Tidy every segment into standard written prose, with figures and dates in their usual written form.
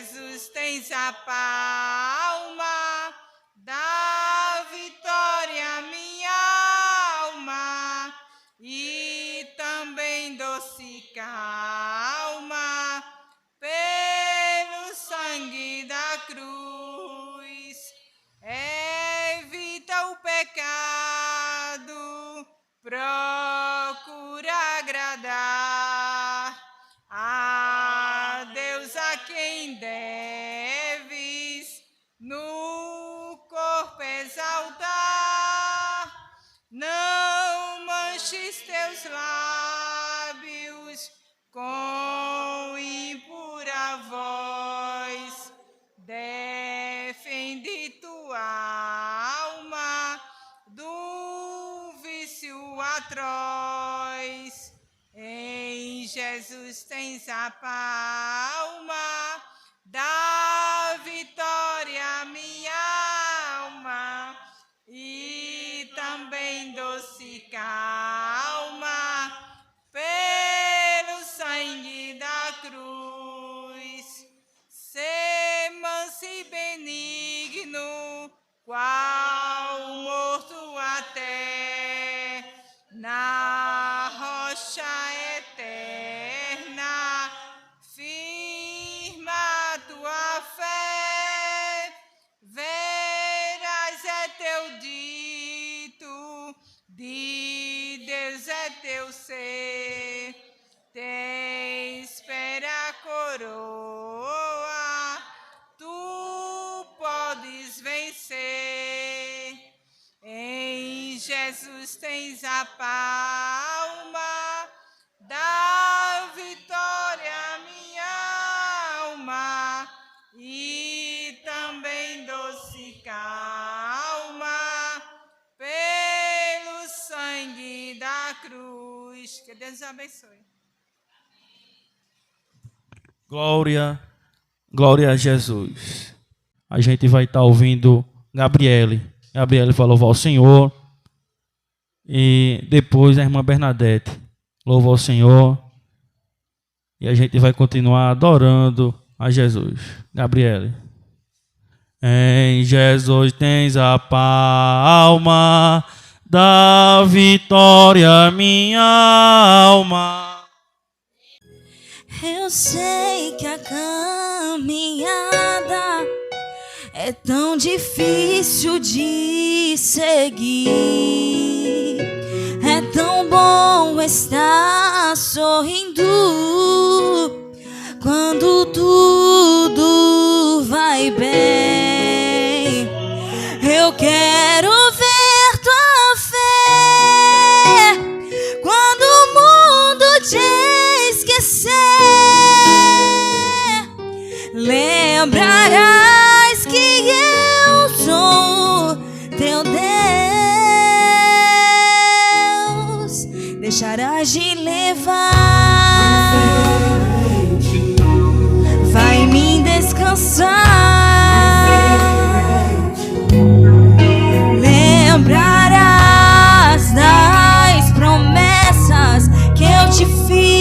Jesus tens a palma da vitória, minha alma, e também doce calma pelo sangue da cruz. Evita o pecado, procura agradar a Deus a quem deves no corpo exaltar. Não manches teus lábios com impura voz, defende tua alma do vício atroz. Em Jesus tens a palma da vitória, minha alma, e também doce calma pelo sangue da cruz. Sê manso e benigno, qual morto até na rocha eterna, firma tua fé, verás é teu dito, de Deus é teu ser, te espera a coroa, tu podes vencer. Em Jesus tens a palma da vitória, minha alma, e também doce calma pelo sangue da cruz. Que Deus abençoe. Glória a Jesus. A gente vai estar ouvindo Gabriele vai louvar o Senhor. E depois a irmã Bernadette louva o Senhor. E a gente vai continuar adorando a Jesus. Gabriele. Em Jesus tens a palma da vitória, minha alma. Eu sei que a caminhada é tão difícil de seguir. É tão bom estar sorrindo quando tudo vai bem. Eu quero ver tua fé quando o mundo te esquecer. Lembrarás que eu sou teu Deus. Deixarás de levar, vai me descansar. Lembrarás das promessas que eu te fiz.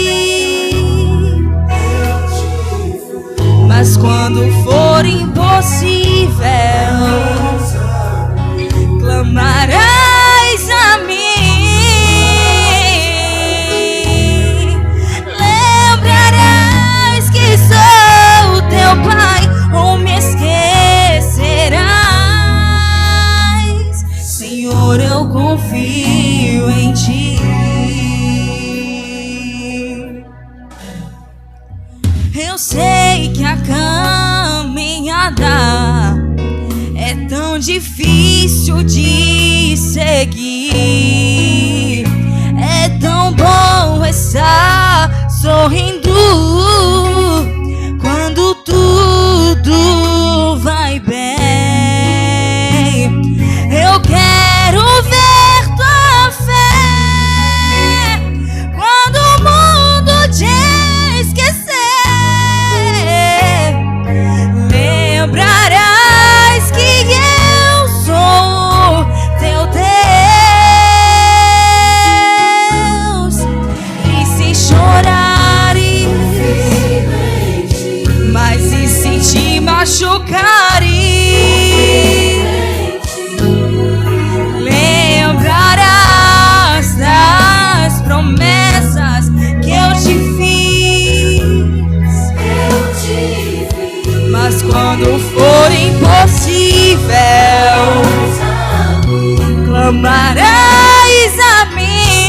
Mas quando for impossível, clamarás a mim. Lembrarás que sou teu Pai, ou me esquecerás. Senhor, eu confio em ti. Eu sei que a caminhada é tão difícil de seguir. É tão bom estar sorrindo quando tudo vai bem. Eu quero ver tua fé quando o mundo te esquecer. Lembrarás que eu sou teu Deus. E se chorares clamarás a mim,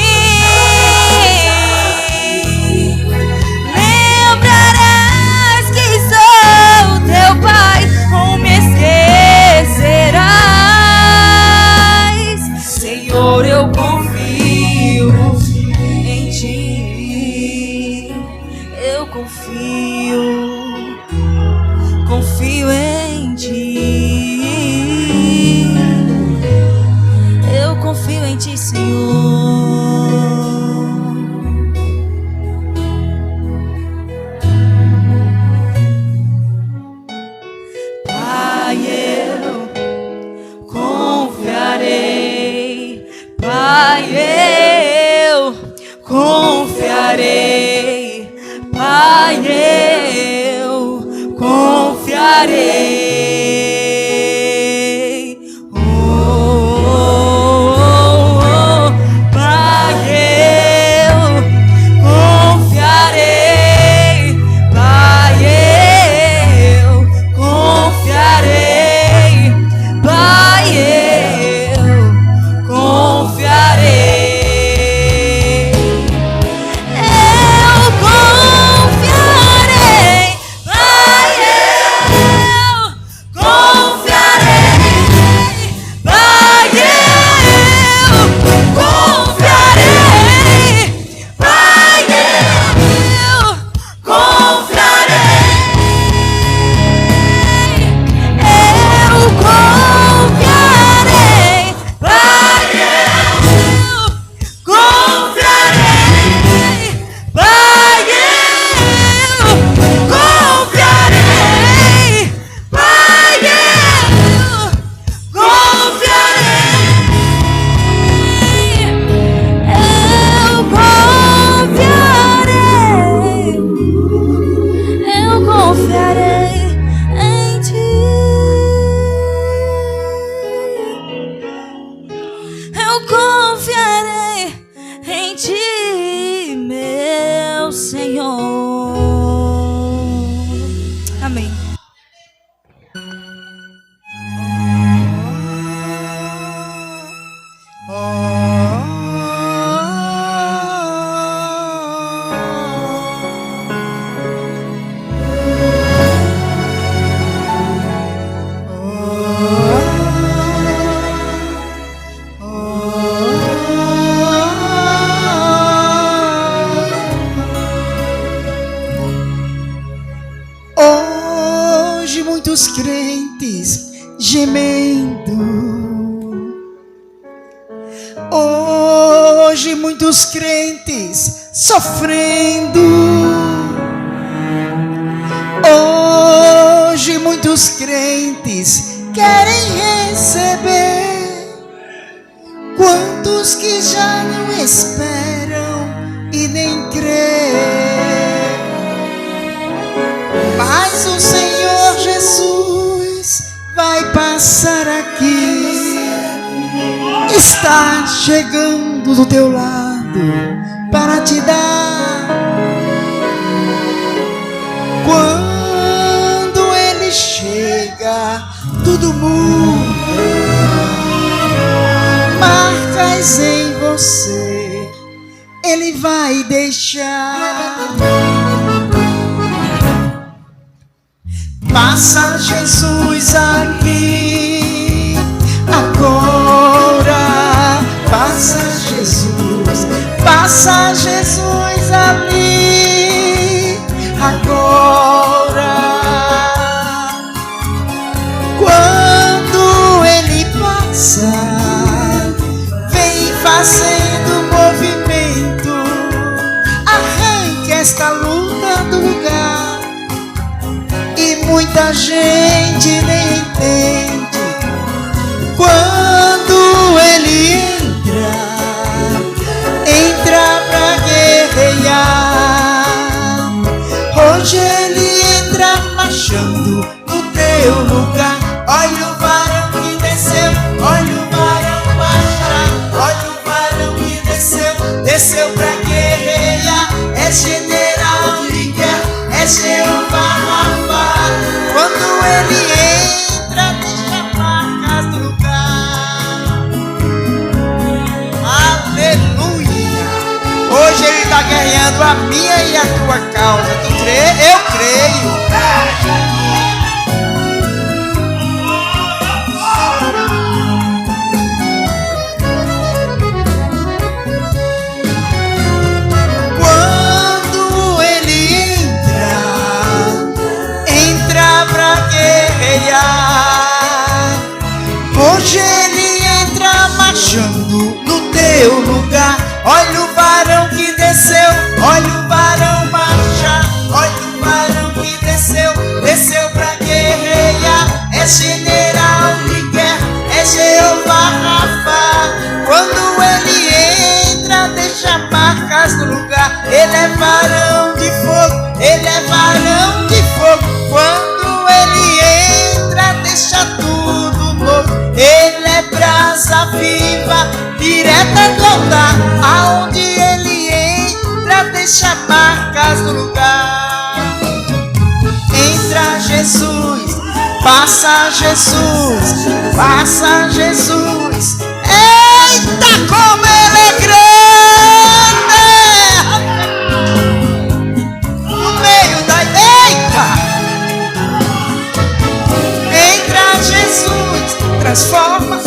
lembrarás que sou teu pai, ou me esquecerás. Senhor, eu confio em ti, eu confio em ti. Eu confio em ti, Senhor. Pai, eu confiarei. Pai, eu confiarei. Pai, eu confiarei. Muitos crentes gemendo, hoje muitos crentes sofrendo, hoje muitos crentes querem receber, quantos que já não esperam e nem creem, mas o Senhor Jesus vai passar aqui, está chegando do teu lado para te dar. Quando Ele chega, tudo muda, marcas em você Ele vai deixar. Passa Jesus aqui agora, passa Jesus ali agora. Quando Ele passa, vem fazendo movimento, arranque esta luta do lugar. Muita gente nem entende quando Ele entra pra guerrear. Hoje Ele entra marchando no teu lugar. Olha o varão que desceu, olha o varão marchar, olha o varão que desceu pra guerrear. É general de guerra, é Jeová Rafa. Quando Ele entra, deixa marcas no lugar. a minha e a tua causa. Tu crê? Eu creio. Quando ele entra pra guerrear, hoje ele entra marchando no teu lugar. Olha o varão que desceu, olha o varão marchar, olha o varão que desceu pra guerrear. É general de guerra, é Jeová Rafa. Quando ele entra, deixa marcas no lugar. Ele é varão de fogo, ele é varão de fogo. Quando ele entra, deixa tudo novo. Ele é brasa viva, direta do altar. Aonde ele entra, deixa marcas no lugar. Entra Jesus, passa Jesus, passa Jesus. Eita, como ele é grande! No meio da... Eita! Entra Jesus, transforma.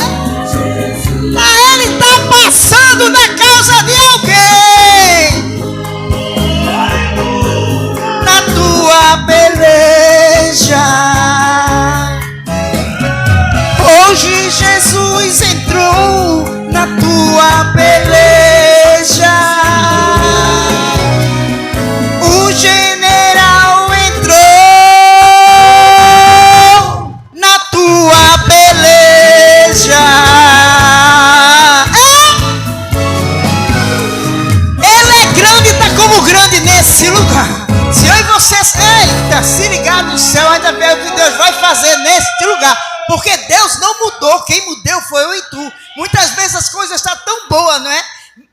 Ele tá passando na causa de alguém. Na tua peleja. Hoje Jesus entrou na tua peleja. O general entrou na tua peleja. Ele é grande, tá como grande nesse lugar. Se eu e vocês, eita, se ligar no céu, ainda ver o que Deus vai fazer neste lugar. Porque Deus não mudou, quem mudou foi eu e tu. Muitas vezes as coisas estão tão boas, não é?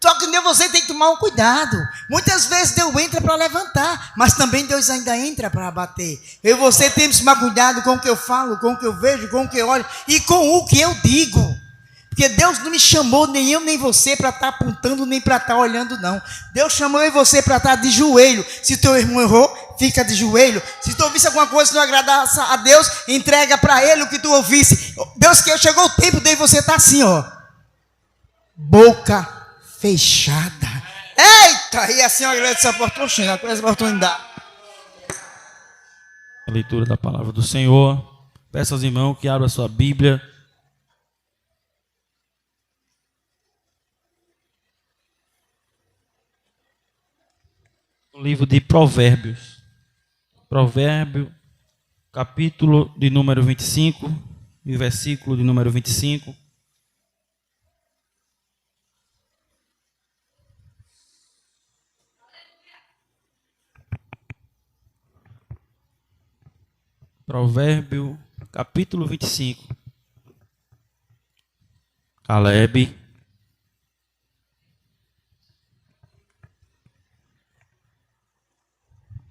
Só que você tem que tomar um cuidado. Muitas vezes Deus entra para levantar, mas também Deus ainda entra para abater. Eu e você temos que tomar cuidado com o que eu falo, com o que eu vejo, com o que eu olho e com o que eu digo. Porque Deus não me chamou, nem eu nem você, para estar apontando, nem para estar olhando, não. Deus chamou eu e você para estar de joelho. Se teu irmão errou, fica de joelho. Se tu ouvisse alguma coisa que não agradasse a Deus, entrega para Ele o que tu ouvisse. Deus, que chegou o tempo de você estar assim, ó, boca fechada. Eita! E assim eu agradeço essa oportunidade. A leitura da palavra do Senhor. Peço aos irmãos que abram a sua Bíblia. No livro de Provérbios. Provérbio, capítulo de número 25, e versículo de número 25. Provérbio, capítulo 25. Caleb.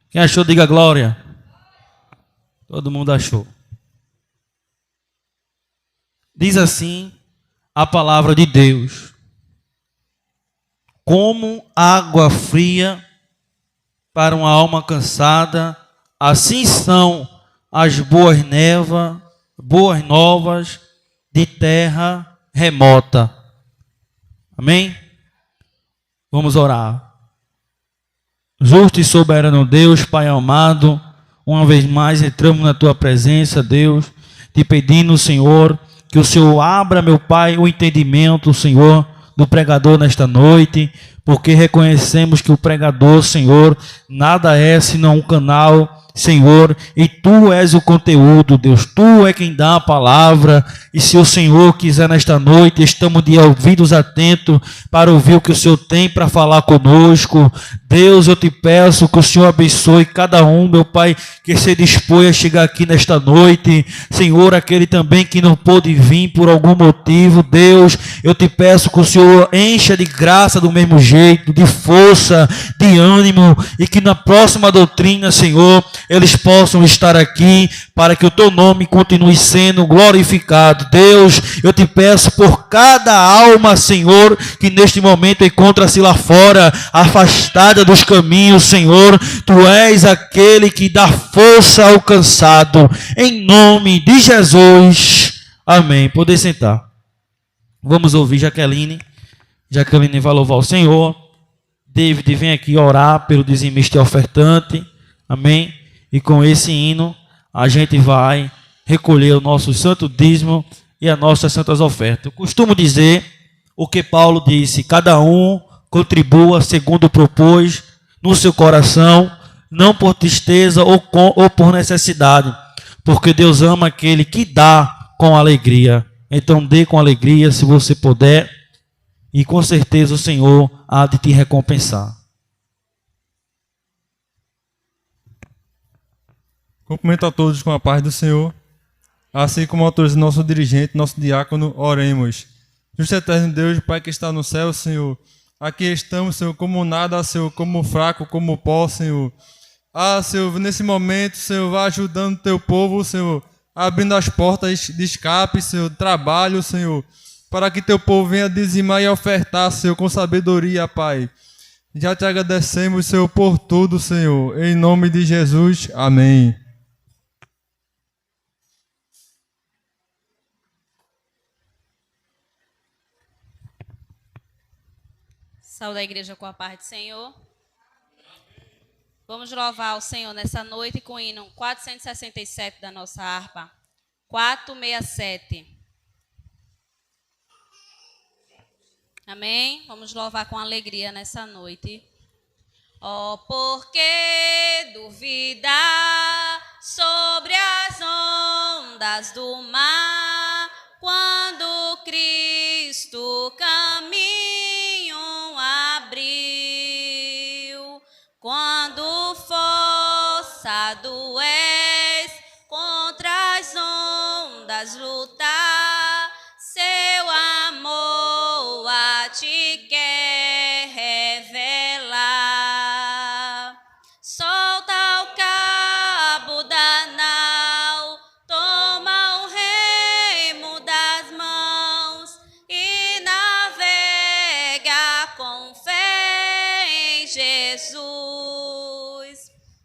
Quem achou, diga glória. Todo mundo achou. Diz assim a palavra de Deus: como água fria para uma alma cansada, assim são as boas novas de terra remota. Amém? Vamos orar. Justo e soberano Deus, Pai amado, uma vez mais entramos na Tua presença, Deus, te pedindo, Senhor, que o Senhor abra, meu Pai, o entendimento, Senhor, do pregador nesta noite, porque reconhecemos que o pregador, Senhor, nada é senão um canal, Senhor, e Tu és o conteúdo, Deus, Tu é quem dá a palavra, e se o Senhor quiser nesta noite, estamos de ouvidos atentos para ouvir o que o Senhor tem para falar conosco. Deus, eu te peço que o Senhor abençoe cada um, meu Pai, que se dispõe a chegar aqui nesta noite. Senhor, aquele também que não pôde vir por algum motivo, Deus, eu te peço que o Senhor encha de graça do mesmo jeito, de força, de ânimo, e que na próxima doutrina, Senhor, eles possam estar aqui para que o teu nome continue sendo glorificado. Deus, eu te peço por cada alma, Senhor, que neste momento encontra-se lá fora, afastada dos caminhos, Senhor, tu és aquele que dá força ao cansado. Em nome de Jesus. Amém. Poder sentar. Vamos ouvir Jaqueline. Jaqueline vai louvar o Senhor. David vem aqui orar pelo dizimista e ofertante. Amém? E com esse hino, a gente vai recolher o nosso santo dízimo e as nossas santas ofertas. Eu costumo dizer o que Paulo disse: cada um contribua segundo propôs no seu coração, não por tristeza ou por necessidade, porque Deus ama aquele que dá com alegria. Então dê com alegria se você puder, e com certeza o Senhor há de te recompensar. Cumprimento a todos com a paz do Senhor. Assim como autoriza nosso dirigente, nosso diácono, oremos. Justo e eterno Deus, Pai que está no céu, Senhor. Aqui estamos, Senhor, como nada, Senhor, como fraco, como pó, Senhor. Senhor, nesse momento, Senhor, vá ajudando o teu povo, Senhor, abrindo as portas de escape, Senhor, de trabalho, Senhor, para que teu povo venha dizimar e ofertar, Senhor, com sabedoria, Pai. Já te agradecemos, Senhor, por tudo, Senhor. Em nome de Jesus. Amém. Saúde a igreja com a paz do Senhor. Vamos louvar o Senhor nessa noite com o hino 467 da nossa harpa. 467. Amém? Vamos louvar com alegria nessa noite. Oh, por que duvidar sobre as ondas do mar, quando Cristo caminho abriu, quando forçado és contra as ondas lutar, seu amor a ti quer revelar. Solta o cabo da nau, toma o remo das mãos e navega com fé em Jesus.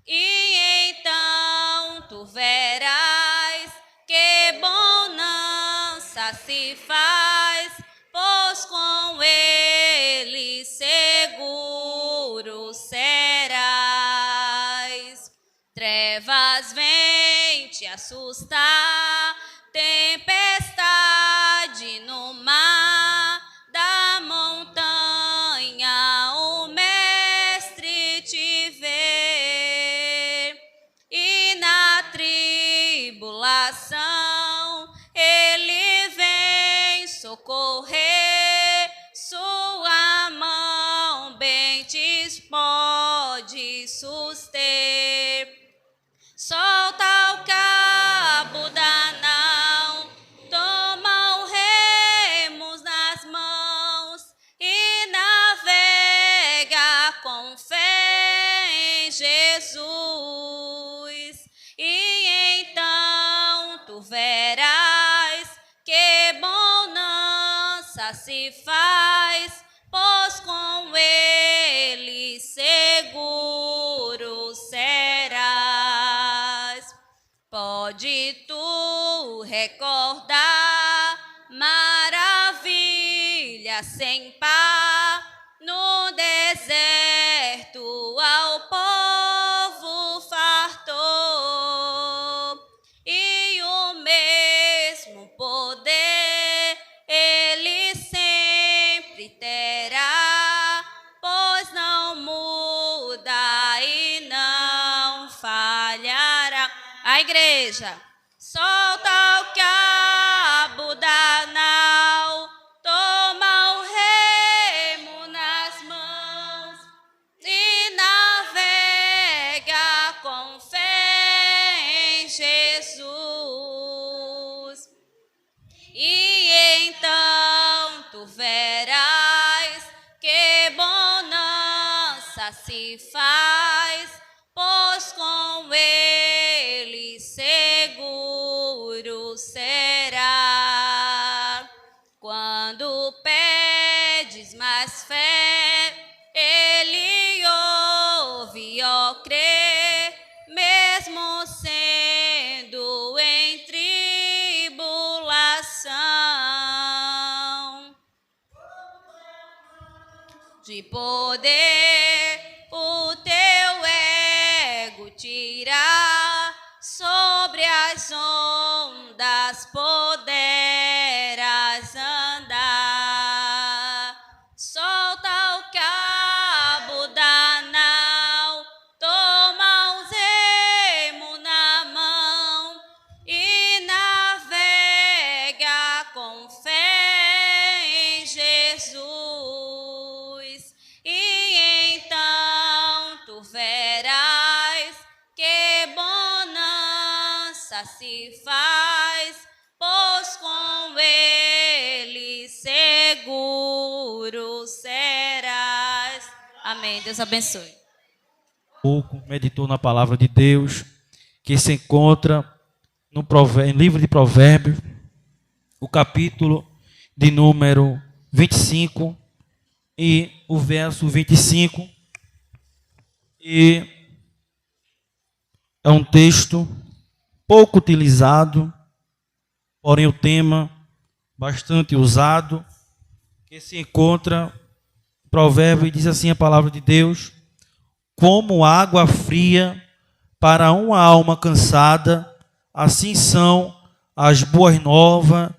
E então tu verás que bonança se faz, pois com ele seguro serás. Trevas vêm te assustar, tempestade no mar, da montanha o mestre te vê, e na tribulação ele vem socorrer, sua mão bem te pode suster. Solta o cabo da nau, toma o remo nas mãos e navega com fé em Jesus. E então tu verás que bonança se faz, pois com ele seguro serás. Pode tu recordar maravilha sem par, no deserto ao povo fartou, e o mesmo poder ele sempre terá, pois não muda e não falhará. A igreja, solta o cabo da nau, toma o remo nas mãos e navega com fé em Jesus. E então tu verás que bonança se faz, pois com ele de poder, o teu ego tirar, sobre as ondas poderás andar. Solta o cabo da nau, toma o remo na mão e navega com fé em Jesus. E então tu verás que bonança se faz, pois com ele seguro serás. Amém. Deus abençoe. Pouco meditou na palavra de Deus, que se encontra no livro de Provérbios, o capítulo de número 25 e o verso 25. E é um texto pouco utilizado, porém o tema bastante usado, que se encontra em Provérbios, e diz assim a palavra de Deus: como água fria para uma alma cansada, assim são as boas novas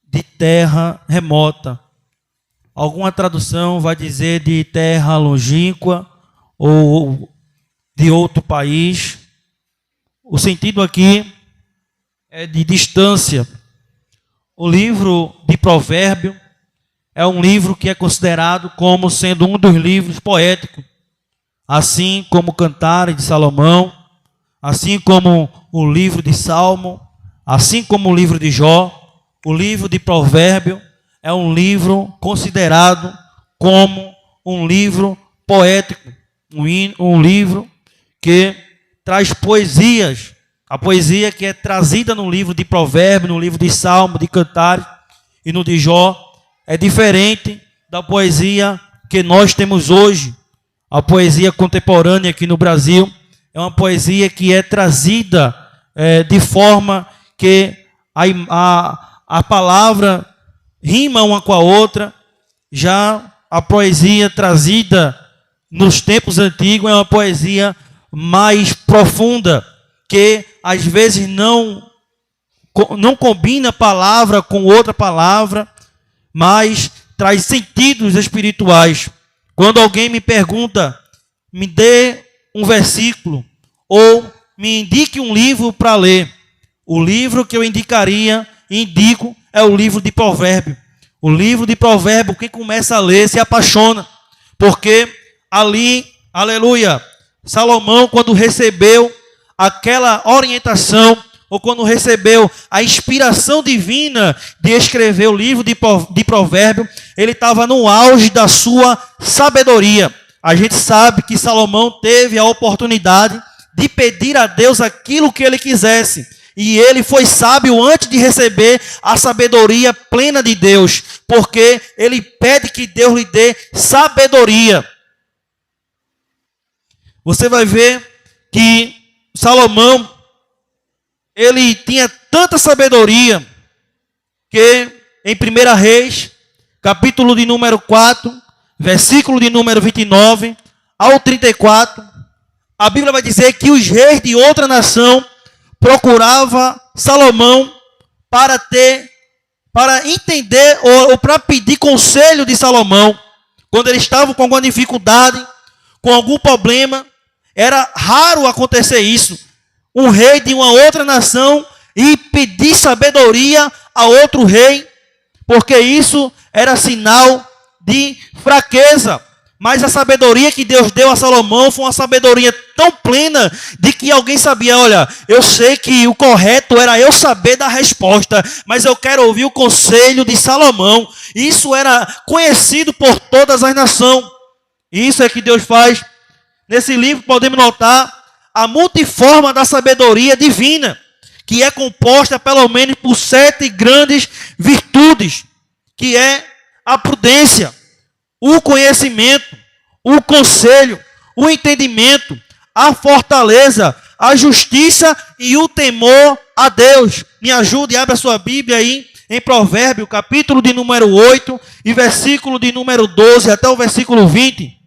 de terra remota. Alguma tradução vai dizer de terra longínqua ou de outro país. O sentido aqui é de distância. O livro de Provérbios é um livro que é considerado como sendo um dos livros poéticos, assim como Cantares de Salomão, assim como o livro de Salmo, assim como o livro de Jó. O livro de Provérbios é um livro considerado como um livro poético, um livro que traz poesias. A poesia que é trazida no livro de Provérbios, no livro de Salmo, de Cantares e no de Jó, é diferente da poesia que nós temos hoje. A poesia contemporânea aqui no Brasil é uma poesia que é trazida de forma que a palavra rima uma com a outra. Já a poesia trazida nos tempos antigos é uma poesia mais profunda, que às vezes não combina palavra com outra palavra, mas traz sentidos espirituais. Quando alguém me pergunta, me dê um versículo ou me indique um livro para ler, o livro que eu indico é o livro de Provérbios. O livro de Provérbios, quem começa a ler se apaixona, porque ali, aleluia, Salomão, quando recebeu aquela orientação, ou quando recebeu a inspiração divina de escrever o livro de Provérbios, ele estava no auge da sua sabedoria. A gente sabe que Salomão teve a oportunidade de pedir a Deus aquilo que ele quisesse. E ele foi sábio antes de receber a sabedoria plena de Deus, porque ele pede que Deus lhe dê sabedoria. Você vai ver que Salomão, ele tinha tanta sabedoria que em 1 Reis, capítulo de número 4, versículo de número 29 ao 34, a Bíblia vai dizer que os reis de outra nação procuravam Salomão para entender ou para pedir conselho de Salomão. Quando eles estavam com alguma dificuldade, com algum problema, era raro acontecer isso. Um rei de uma outra nação e pedir sabedoria a outro rei, porque isso era sinal de fraqueza. Mas a sabedoria que Deus deu a Salomão foi uma sabedoria tão plena de que alguém sabia, olha, eu sei que o correto era eu saber da resposta, mas eu quero ouvir o conselho de Salomão. Isso era conhecido por todas as nações. Isso é que Deus faz. Nesse livro podemos notar a multiforma da sabedoria divina, que é composta pelo menos por 7 grandes virtudes, que é a prudência, o conhecimento, o conselho, o entendimento, a fortaleza, a justiça e o temor a Deus. Me ajude, abre a sua Bíblia aí em Provérbio, capítulo de número 8 e versículo de número 12 até o versículo 20.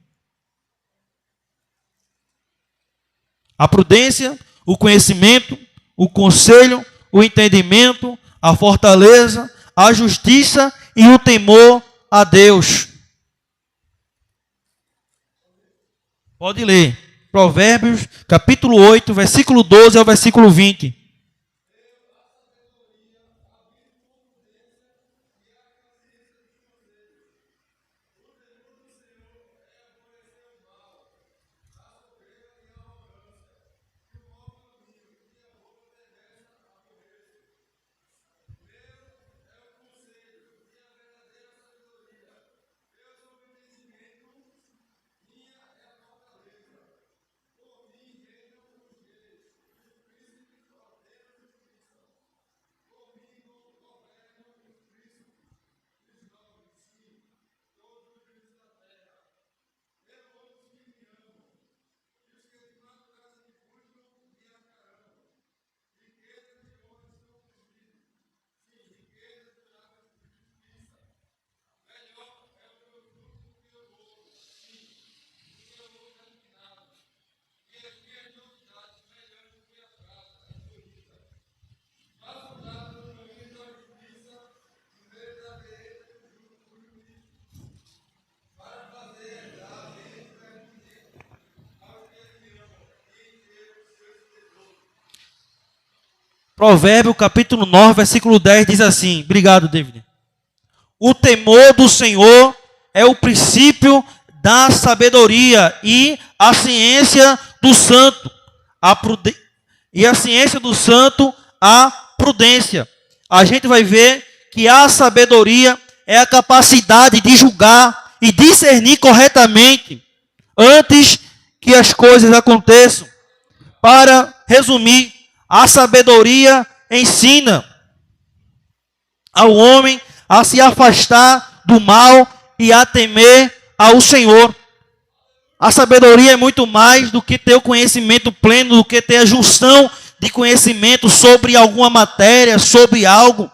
A prudência, o conhecimento, o conselho, o entendimento, a fortaleza, a justiça e o temor a Deus. Pode ler. Provérbios, capítulo 8, versículo 12 ao versículo 20. Provérbio capítulo 9, versículo 10 diz assim. Obrigado, David. O temor do Senhor é o princípio da sabedoria e a ciência do santo. E a ciência do santo, a prudência. A gente vai ver que a sabedoria é a capacidade de julgar e discernir corretamente antes que as coisas aconteçam. Para resumir, a sabedoria ensina ao homem a se afastar do mal e a temer ao Senhor. A sabedoria é muito mais do que ter o conhecimento pleno, do que ter a junção de conhecimento sobre alguma matéria, sobre algo.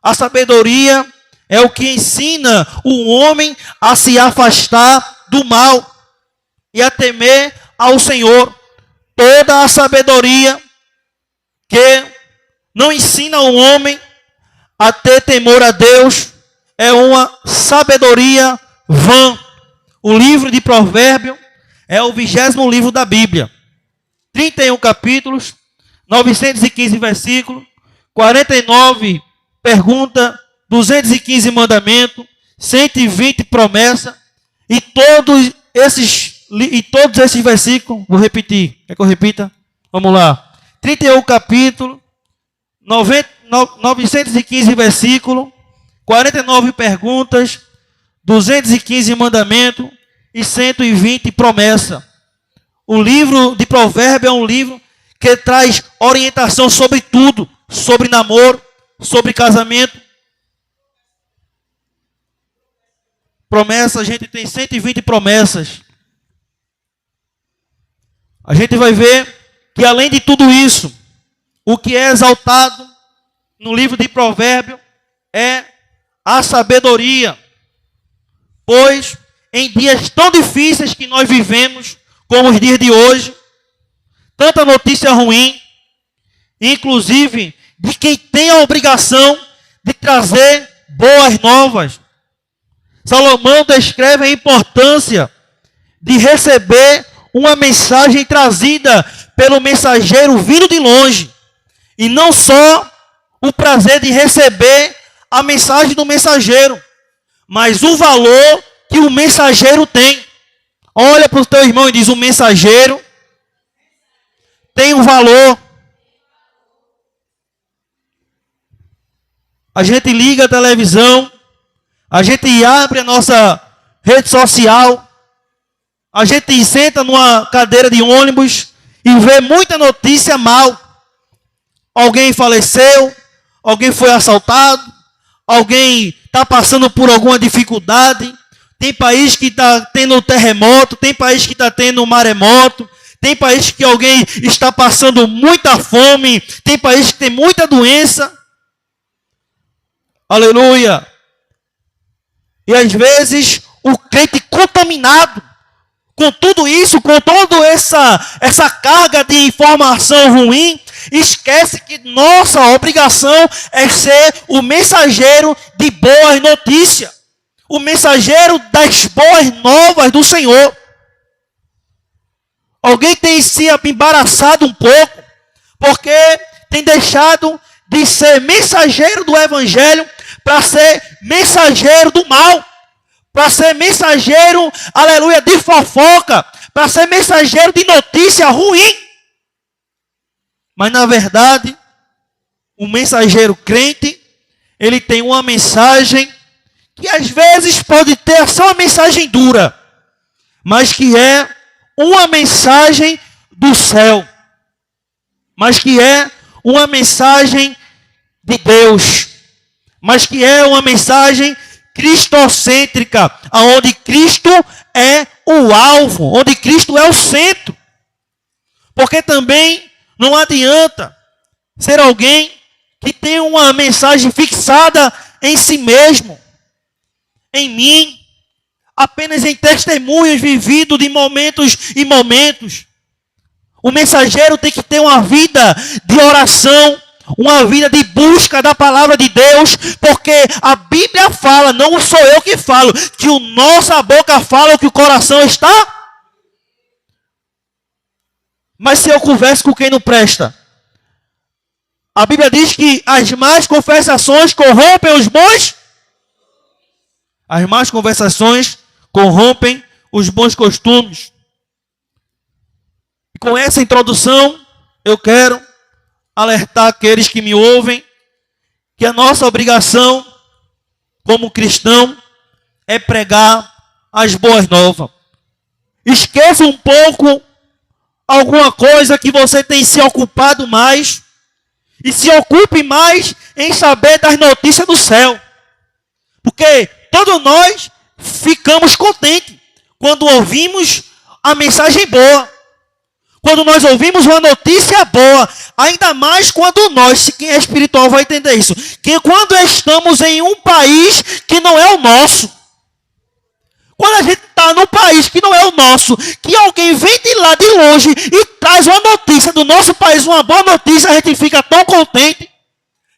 A sabedoria é o que ensina o homem a se afastar do mal e a temer ao Senhor. Toda a sabedoria que não ensina o homem a ter temor a Deus é uma sabedoria vã. O livro de Provérbios é o 20º livro da Bíblia. 31 capítulos, 915 versículos, 49 perguntas, 215 mandamentos, 120 promessas, e todos esses versículos, vou repetir, quer que eu repita? Vamos lá. 31 capítulo, 915 versículos, 49 perguntas, 215 mandamentos e 120 promessas. O livro de Provérbios é um livro que traz orientação sobre tudo, sobre namoro, sobre casamento. Promessa, a gente tem 120 promessas. A gente vai ver que além de tudo isso, o que é exaltado no livro de Provérbios é a sabedoria. Pois em dias tão difíceis que nós vivemos, como os dias de hoje, tanta notícia ruim, inclusive de quem tem a obrigação de trazer boas novas. Salomão descreve a importância de receber uma mensagem trazida pelo mensageiro vindo de longe. E não só o prazer de receber a mensagem do mensageiro, mas o valor que o mensageiro tem. Olha para o teu irmão e diz: o mensageiro tem um valor. A gente liga a televisão, a gente abre a nossa rede social, a gente senta numa cadeira de ônibus e vê muita notícia mal. Alguém faleceu, alguém foi assaltado, alguém está passando por alguma dificuldade. Tem país que está tendo terremoto, tem país que está tendo maremoto, tem país que alguém está passando muita fome, tem país que tem muita doença. Aleluia. E às vezes o crente contaminado com tudo isso, com toda essa carga de informação ruim, esquece que nossa obrigação é ser o mensageiro de boas notícias, o mensageiro das boas novas do Senhor. Alguém tem se embaraçado um pouco, porque tem deixado de ser mensageiro do Evangelho para ser mensageiro do mal, para ser mensageiro, aleluia, de fofoca, para ser mensageiro de notícia ruim. Mas na verdade, o mensageiro crente, ele tem uma mensagem que às vezes pode ter só uma mensagem dura, mas que é uma mensagem do céu, mas que é uma mensagem de Deus, mas que é uma mensagem cristocêntrica, onde Cristo é o alvo, onde Cristo é o centro. Porque também não adianta ser alguém que tem uma mensagem fixada em si mesmo, em mim, apenas em testemunhos vividos de momentos em momentos. O mensageiro tem que ter uma vida de oração, uma vida de busca da palavra de Deus, porque a Bíblia fala, não sou eu que falo, que a nossa boca fala o que o coração está. Mas se eu converso com quem não presta, a Bíblia diz que as más conversações corrompem os bons. As más conversações corrompem os bons costumes. E com essa introdução, eu quero alertar aqueles que me ouvem que a nossa obrigação como cristão é pregar as boas novas. Esqueça um pouco alguma coisa que você tem se ocupado mais e se ocupe mais em saber das notícias do céu. Porque todos nós ficamos contentes quando ouvimos a mensagem boa. Quando nós ouvimos uma notícia boa, ainda mais quando nós, quem é espiritual vai entender isso, que quando estamos em um país que não é o nosso, quando a gente está num país que não é o nosso, que alguém vem de lá de longe e traz uma notícia do nosso país, uma boa notícia, a gente fica tão contente.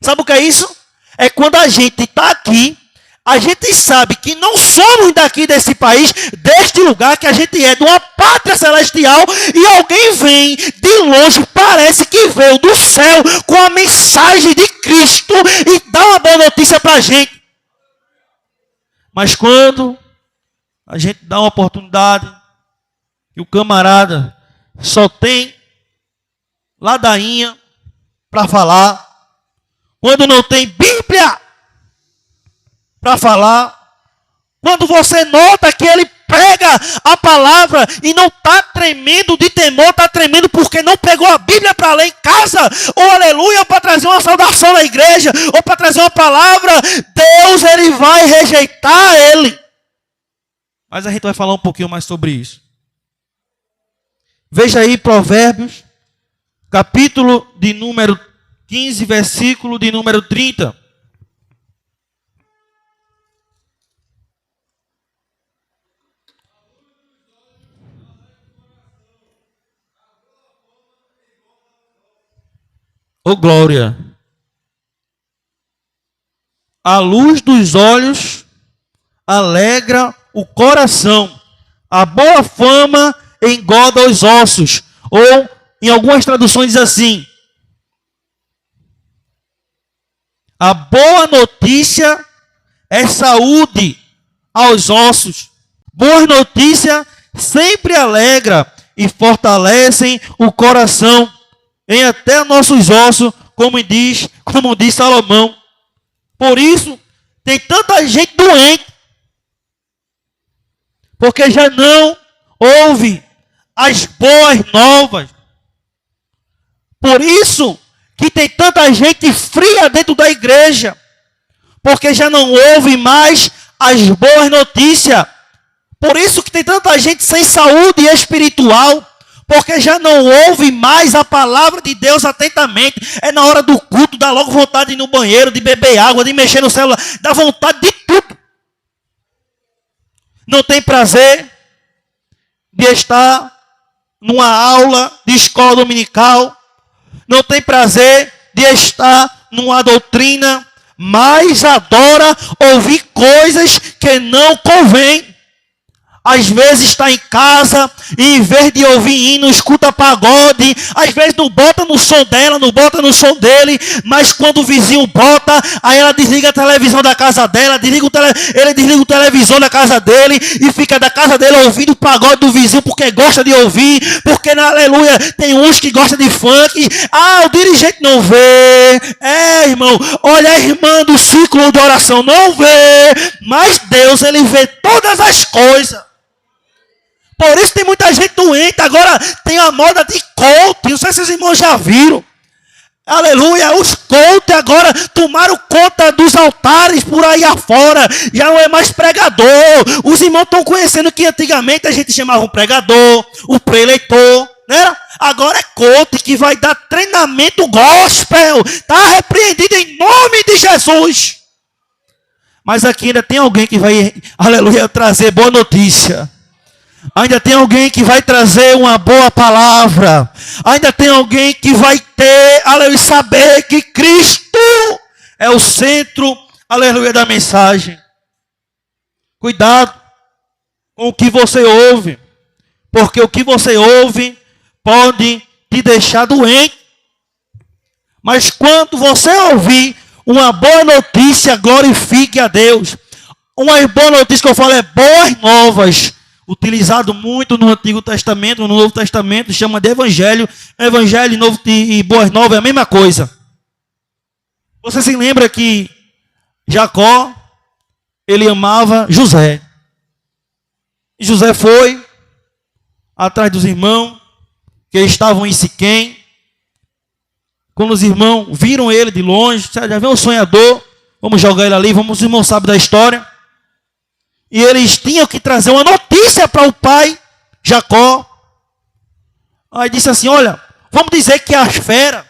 Sabe o que é isso? É quando a gente está aqui, a gente sabe que não somos daqui desse país, deste lugar, que a gente é de uma pátria celestial, e alguém vem de longe, parece que veio do céu com a mensagem de Cristo e dá uma boa notícia para a gente. Mas quando a gente dá uma oportunidade e o camarada só tem ladainha para falar, quando não tem Bíblia para falar, quando você nota que ele prega a palavra e não está tremendo de temor, está tremendo porque não pegou a Bíblia para ler em casa, ou aleluia, ou para trazer uma saudação na igreja, ou para trazer uma palavra, Deus ele vai rejeitar ele. Mas a gente vai falar um pouquinho mais sobre isso. Veja aí Provérbios, capítulo de número 15, versículo de número 30. Oh glória! A luz dos olhos alegra o coração. A boa fama engorda os ossos. Ou, em algumas traduções diz assim: a boa notícia é saúde aos ossos. Boas notícias sempre alegram e fortalecem o coração em até nossos ossos, como diz Salomão. Por isso, tem tanta gente doente, porque já não ouve as boas novas. Por isso que tem tanta gente fria dentro da igreja, porque já não ouve mais as boas notícias. Por isso que tem tanta gente sem saúde espiritual, Porque já não ouve mais a palavra de Deus atentamente. É na hora do culto, dá logo vontade de ir no banheiro, de beber água, de mexer no celular. Dá vontade de tudo. Não tem prazer de estar numa aula de escola dominical. Não tem prazer de estar numa doutrina. Mas adora ouvir coisas que não convém. Às vezes está em casa e em vez de ouvir hino, escuta pagode. Às vezes não bota no som dela, não bota no som dele. Mas quando o vizinho bota, aí ela desliga a televisão da casa dela, ele desliga o televisor da casa dele e fica da casa dele ouvindo o pagode do vizinho porque gosta de ouvir. Porque na aleluia tem uns que gostam de funk. Ah, o dirigente não vê. É, irmão, olha a irmã do ciclo de oração, não vê. Mas Deus, ele vê todas as coisas. Por isso tem muita gente doente. Agora tem a moda de coach. Não sei se os irmãos já viram. Aleluia. Os coach agora tomaram conta dos altares por aí afora. Já não é mais pregador. Os irmãos estão conhecendo que antigamente a gente chamava um pregador, o preleitor, né? Agora é coach que vai dar treinamento gospel. Está repreendido em nome de Jesus. Mas aqui ainda tem alguém que vai, aleluia, trazer boa notícia. Ainda tem alguém que vai trazer uma boa palavra. Ainda tem alguém que vai ter, aleluia, saber que Cristo é o centro, aleluia, da mensagem. Cuidado com o que você ouve. Porque o que você ouve pode te deixar doente. Mas quando você ouvir uma boa notícia, glorifique a Deus. Uma boa notícia que eu falo é boas novas. Utilizado muito no Antigo Testamento, no Novo Testamento, chama de Evangelho. Evangelho novo e boas novas é a mesma coisa. Você se lembra que Jacó, ele amava José. E José foi atrás dos irmãos que estavam em Siquém. Quando os irmãos viram ele de longe, já viu um sonhador, vamos jogar ele ali, os irmãos sabem da história. E eles tinham que trazer uma notícia para o pai, Jacó. Aí disse assim, olha, vamos dizer que a fera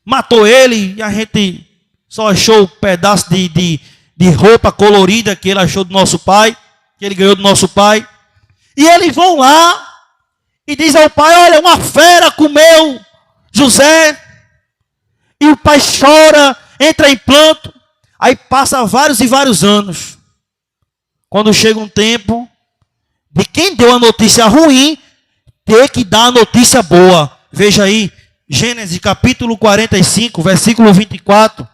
matou ele e a gente só achou um pedaço de roupa colorida que ele achou do nosso pai, que ele ganhou do nosso pai. E eles vão lá e diz ao pai, olha, uma fera comeu José. E o pai chora, entra em pranto. Aí passa vários e vários anos. Quando chega um tempo de quem deu a notícia ruim, ter que dar a notícia boa. Veja aí, Gênesis capítulo 45, versículo 24.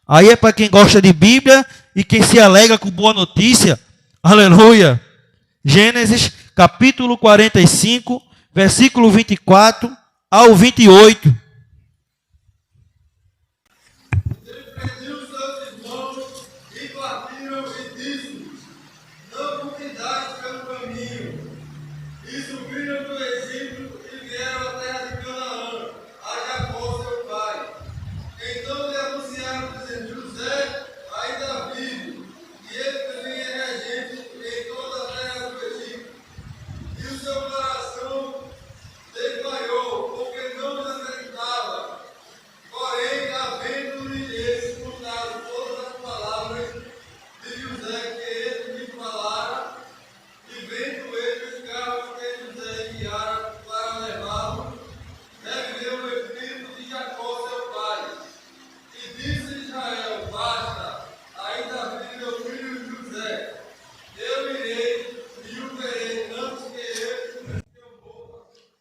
Aí é para quem gosta de Bíblia e quem se alegra com boa notícia. Aleluia. Gênesis capítulo 45, versículo 24 ao 28.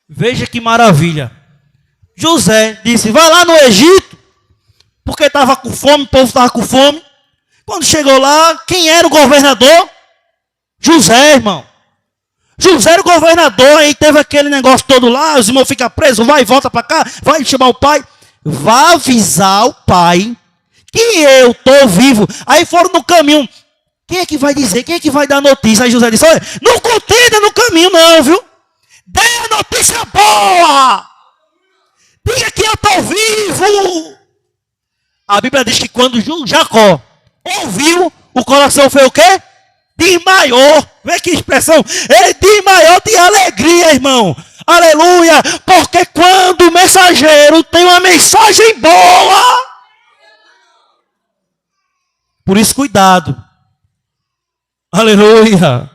Veja que maravilha. José disse, vai lá no Egito, porque estava com fome, o povo estava com fome. Quando chegou lá, quem era o governador? José, irmão. José era o governador, aí teve aquele negócio todo lá, os irmãos ficam presos, vai e volta para cá, vai chamar o pai. Vá avisar o pai que eu estou vivo. Aí foram no caminho. Quem é que vai dizer? Quem é que vai dar notícia? Aí José disse, olha, não contenda no caminho não, viu? Dê a notícia boa. Diga que eu estou vivo. A Bíblia diz que quando Jacó ouviu, o coração foi o quê? desmaiou. Vê que expressão. Ele desmaiou de alegria, irmão. Aleluia. Porque quando o mensageiro tem uma mensagem boa. Por isso, cuidado. Aleluia.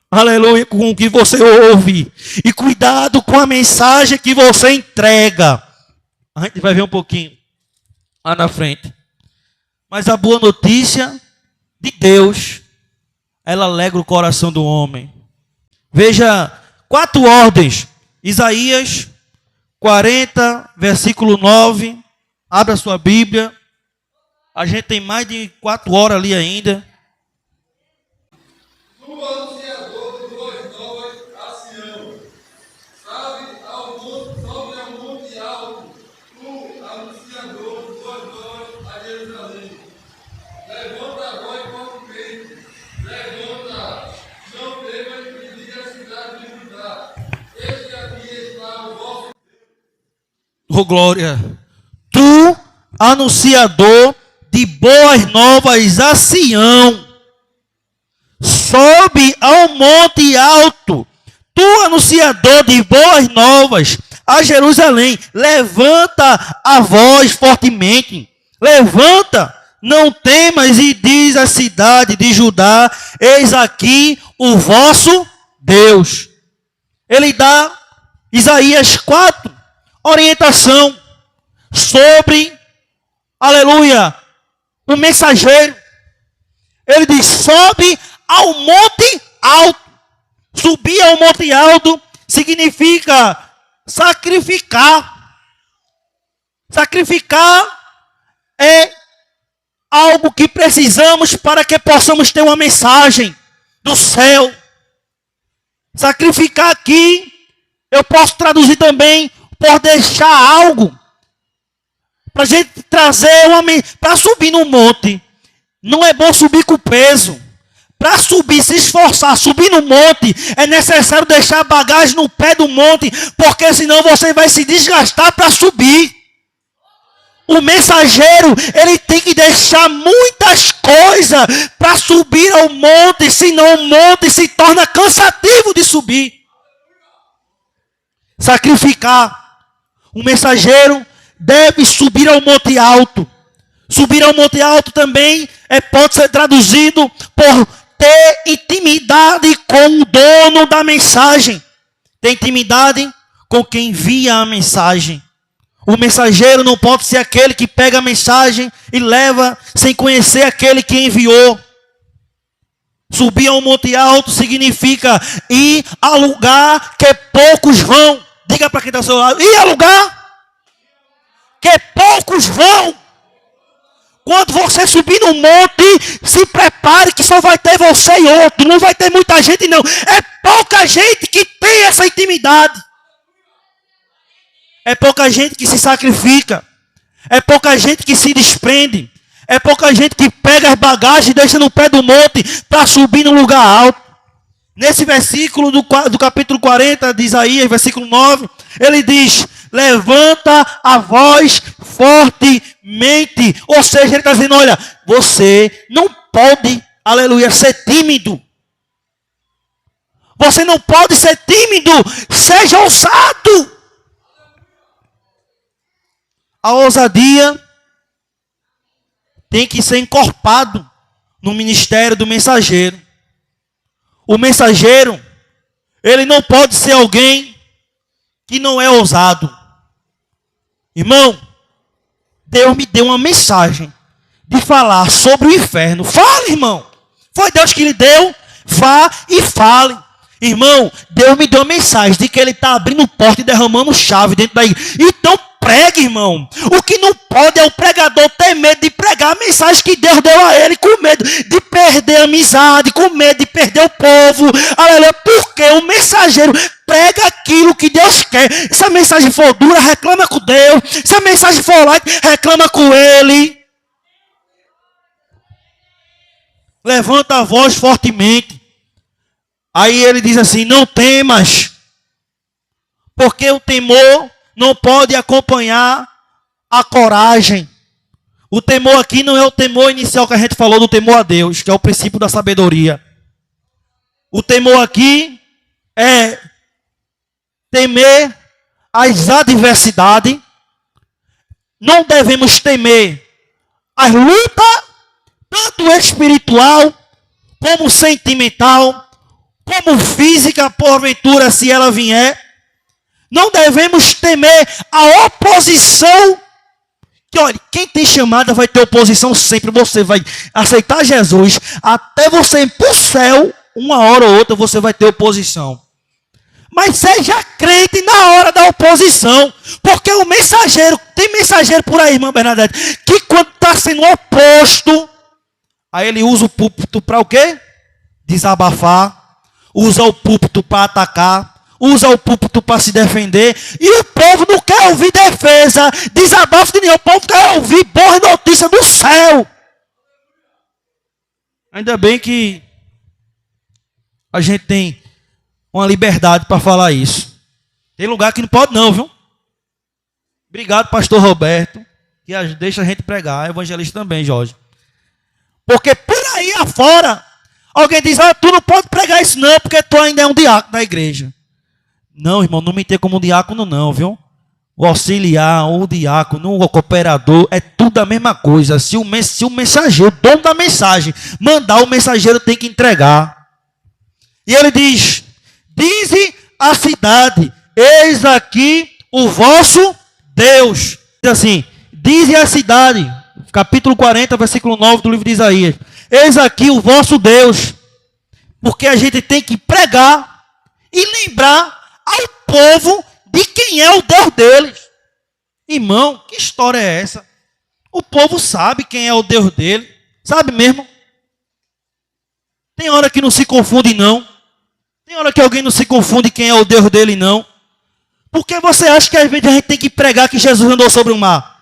Aleluia com o que você ouve. E cuidado com a mensagem que você entrega. A gente vai ver um pouquinho lá na frente. Mas a boa notícia de Deus, ela alegra o coração do homem. Veja 4 ordens. Isaías 40, versículo 9. Abra sua Bíblia. A gente tem mais de 4 horas ali ainda. Oh, glória. Tu, anunciador de boas novas a Sião, sobe ao monte alto. Tu, anunciador de boas novas a Jerusalém, levanta a voz fortemente. Levanta, não temas, e diz à cidade de Judá: eis aqui o vosso Deus. Ele dá, Isaías 4, orientação sobre, aleluia, o mensageiro. Ele diz: sobe ao monte alto. Subir ao monte alto significa sacrificar. Sacrificar é algo que precisamos para que possamos ter uma mensagem do céu. Sacrificar aqui, eu posso traduzir também por deixar algo para a gente trazer para subir no monte. Não é bom subir com peso. Para subir, se esforçar, subir no monte, é necessário deixar a bagagem no pé do monte, porque senão você vai se desgastar para subir. O mensageiro, ele tem que deixar muitas coisas para subir ao monte, senão o monte se torna cansativo de subir. Sacrificar. O mensageiro deve subir ao monte alto. Subir ao monte alto também pode ser traduzido por ter intimidade com o dono da mensagem. Ter intimidade com quem envia a mensagem. O mensageiro não pode ser aquele que pega a mensagem e leva sem conhecer aquele que enviou. Subir ao monte alto significa ir a lugar que poucos vão. Diga para quem está ao seu lado: ir a lugar que poucos vão. Quando você subir no monte, se prepare que só vai ter você e outro. Não vai ter muita gente, não. É pouca gente que tem essa intimidade. É pouca gente que se sacrifica. É pouca gente que se desprende. É pouca gente que pega as bagagens e deixa no pé do monte para subir num lugar alto. Nesse versículo do capítulo 40 de Isaías, versículo 9, ele diz: levanta a voz fortemente. Ou seja, ele está dizendo: olha, você não pode, aleluia, ser tímido. Você não pode ser tímido. Seja ousado. A ousadia tem que ser encorpado no ministério do mensageiro. O mensageiro, ele não pode ser alguém que não é ousado. Irmão, Deus me deu uma mensagem de falar sobre o inferno. Fale, irmão. Foi Deus que lhe deu. Vá e fale. Irmão, Deus me deu uma mensagem de que Ele está abrindo porta e derramando chave dentro da igreja. Então pregue, irmão. O que não pode é o pregador ter medo de pregar a mensagem que Deus deu a ele, com medo de perder a amizade, com medo de perder o povo. Aleluia. Porque o mensageiro prega aquilo que Deus quer. Se a mensagem for dura, reclama com Deus. Se a mensagem for light, reclama com Ele. Levanta a voz fortemente. Aí ele diz assim: não temas, porque o temor não pode acompanhar a coragem. O temor aqui não é o temor inicial que a gente falou do temor a Deus, que é o princípio da sabedoria. O temor aqui é temer as adversidades. Não devemos temer as lutas, tanto espiritual, como sentimental, como física, porventura, se ela vier. Não devemos temer a oposição. Que olha, quem tem chamada vai ter oposição sempre. Você vai aceitar Jesus, até você ir para o céu, uma hora ou outra você vai ter oposição. Mas seja crente na hora da oposição. Porque o mensageiro, tem mensageiro por aí, irmã Bernadette, que quando está sendo oposto, aí ele usa o púlpito para o quê? Desabafar. Usa o púlpito para atacar. Usa o púlpito para se defender. E o povo não quer ouvir defesa, desabafo de nenhum. O povo quer ouvir boa notícia do céu. Ainda bem que a gente tem uma liberdade para falar isso. Tem lugar que não pode não, viu? Obrigado, pastor Roberto, que deixa a gente pregar. Evangelista também, Jorge. Porque por aí afora, alguém diz, tu não pode pregar isso não, porque tu ainda é um diácono da igreja. Não, irmão, não me tem como diácono não, viu? O auxiliar, o diácono, o cooperador, é tudo a mesma coisa. Se o mensageiro, o dono da mensagem, mandar, o mensageiro tem que entregar. E ele diz, dize a cidade, eis aqui o vosso Deus. Diz assim, dize a cidade, capítulo 40, versículo 9 do livro de Isaías. Eis aqui o vosso Deus. Porque a gente tem que pregar e lembrar ao povo de quem é o Deus deles. Irmão, que história é essa? O povo sabe quem é o Deus dele. Sabe mesmo? Tem hora que não se confunde não. Tem hora que alguém não se confunde quem é o Deus dele não. Porque você acha que às vezes a gente tem que pregar que Jesus andou sobre o mar?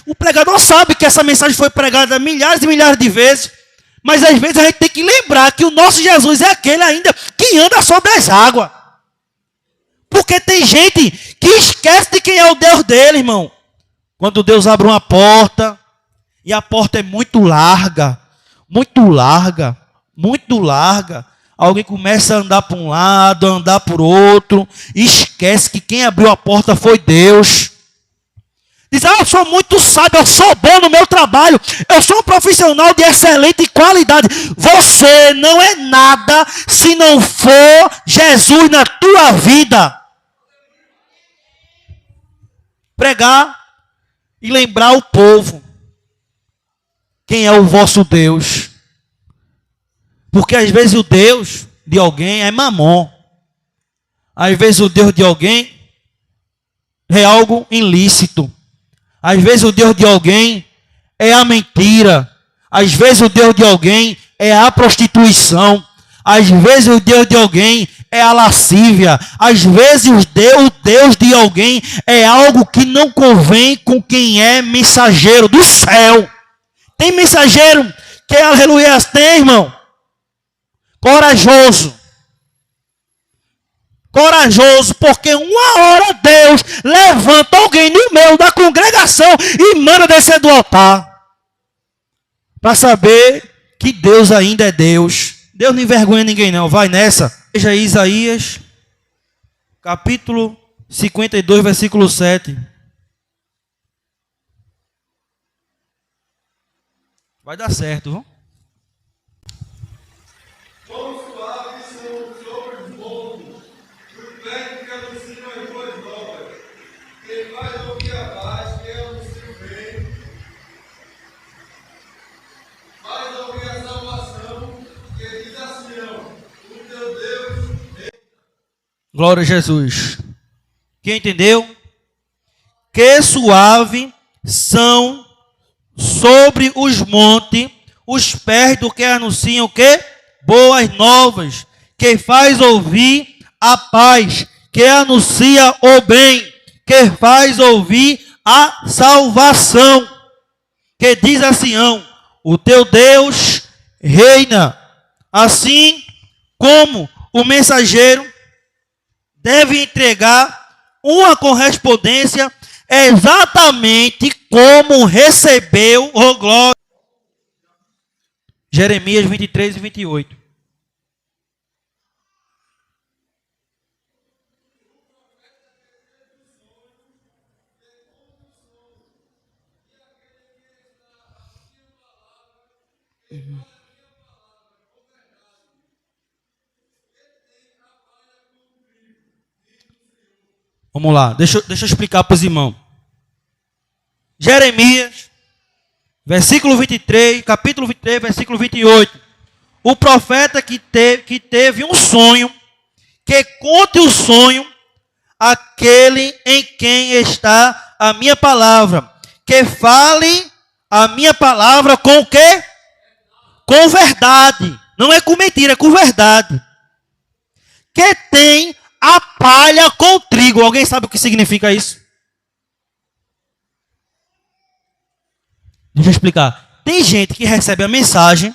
O pregador sabe que essa mensagem foi pregada milhares e milhares de vezes. Mas às vezes a gente tem que lembrar que o nosso Jesus é aquele ainda que anda sobre as águas. Porque tem gente que esquece de quem é o Deus dele, irmão. Quando Deus abre uma porta, e a porta é muito larga, muito larga, muito larga. Alguém começa a andar para um lado, a andar por outro, e esquece que quem abriu a porta foi Deus. Diz, eu sou muito sábio, eu sou bom no meu trabalho, eu sou um profissional de excelente qualidade. Você não é nada se não for Jesus na tua vida. Pregar e lembrar o povo quem é o vosso Deus. Porque às vezes o Deus de alguém é mamon. Às vezes o Deus de alguém é algo ilícito. Às vezes o Deus de alguém é a mentira. Às vezes o Deus de alguém é a prostituição. Às vezes o Deus de alguém é a lascívia. Às vezes o Deus de alguém é algo que não convém com quem é mensageiro do céu. Tem mensageiro que é aleluia, tem, irmão. Corajoso. Corajoso, porque uma hora Deus levanta alguém no meio da congregação e manda descer do altar. Para saber que Deus ainda é Deus. Deus não envergonha ninguém não, vai nessa. Veja Isaías, capítulo 52, versículo 7. Vai dar certo, viu? Quão suaves são sobre os montes, o pé que anuncia as boas novas, quem faz ouvir a paz, quem anuncia o bem, faz ouvir a salvação, que diz a Sião, o teu Deus. Glória a Jesus. Quem entendeu? Que suave são sobre os montes os pés do que anunciam o quê? Boas novas, que faz ouvir a paz, que anuncia o bem, que faz ouvir a salvação, que diz a Sião, o teu Deus reina. Assim como o mensageiro deve entregar uma correspondência exatamente como recebeu o glória. Jeremias 23 e 28. Vamos lá, deixa eu explicar para os irmãos. Jeremias, versículo 23, capítulo 23, versículo 28. O profeta que teve um sonho, que conte o sonho aquele em quem está a minha palavra, que fale a minha palavra com o quê? Com verdade. Não é com mentira, é com verdade. Que tem a palha com o trigo. Alguém sabe o que significa isso? Deixa eu explicar. Tem gente que recebe a mensagem,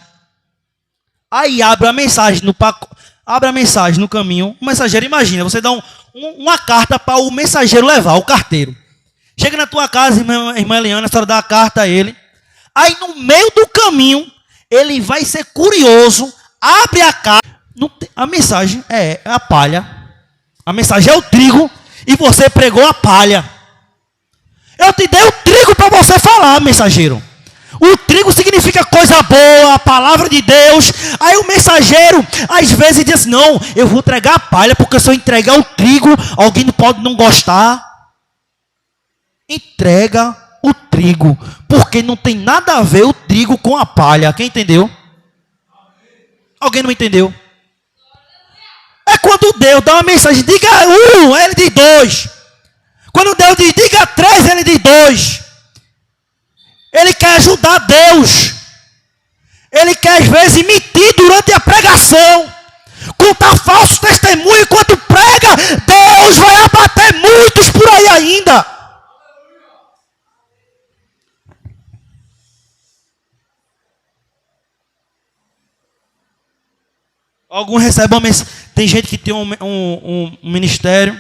aí abre a mensagem no caminho. O mensageiro, imagina, você dá uma carta para o mensageiro levar, o carteiro. Chega na tua casa, irmã Eliana, a senhora dá a carta a ele. Aí no meio do caminho, ele vai ser curioso, abre a carta. A mensagem é a palha. A mensagem é o trigo e você pregou a palha. Eu te dei o trigo para você falar, mensageiro. O trigo significa coisa boa, a palavra de Deus. Aí o mensageiro, às vezes, diz assim, não, eu vou entregar a palha, porque se eu entregar o trigo, alguém não pode não gostar. Entrega o trigo, porque não tem nada a ver o trigo com a palha. Quem entendeu? Alguém não entendeu? É quando Deus dá uma mensagem, diga um, ele diz dois. Quando Deus diz, diga três, ele diz dois. Ele quer ajudar Deus. Ele quer, às vezes, mentir durante a pregação. Contar falso testemunho enquanto prega. Deus vai abater muitos por aí ainda. Alguns recebem uma mensagem. Tem gente que tem um ministério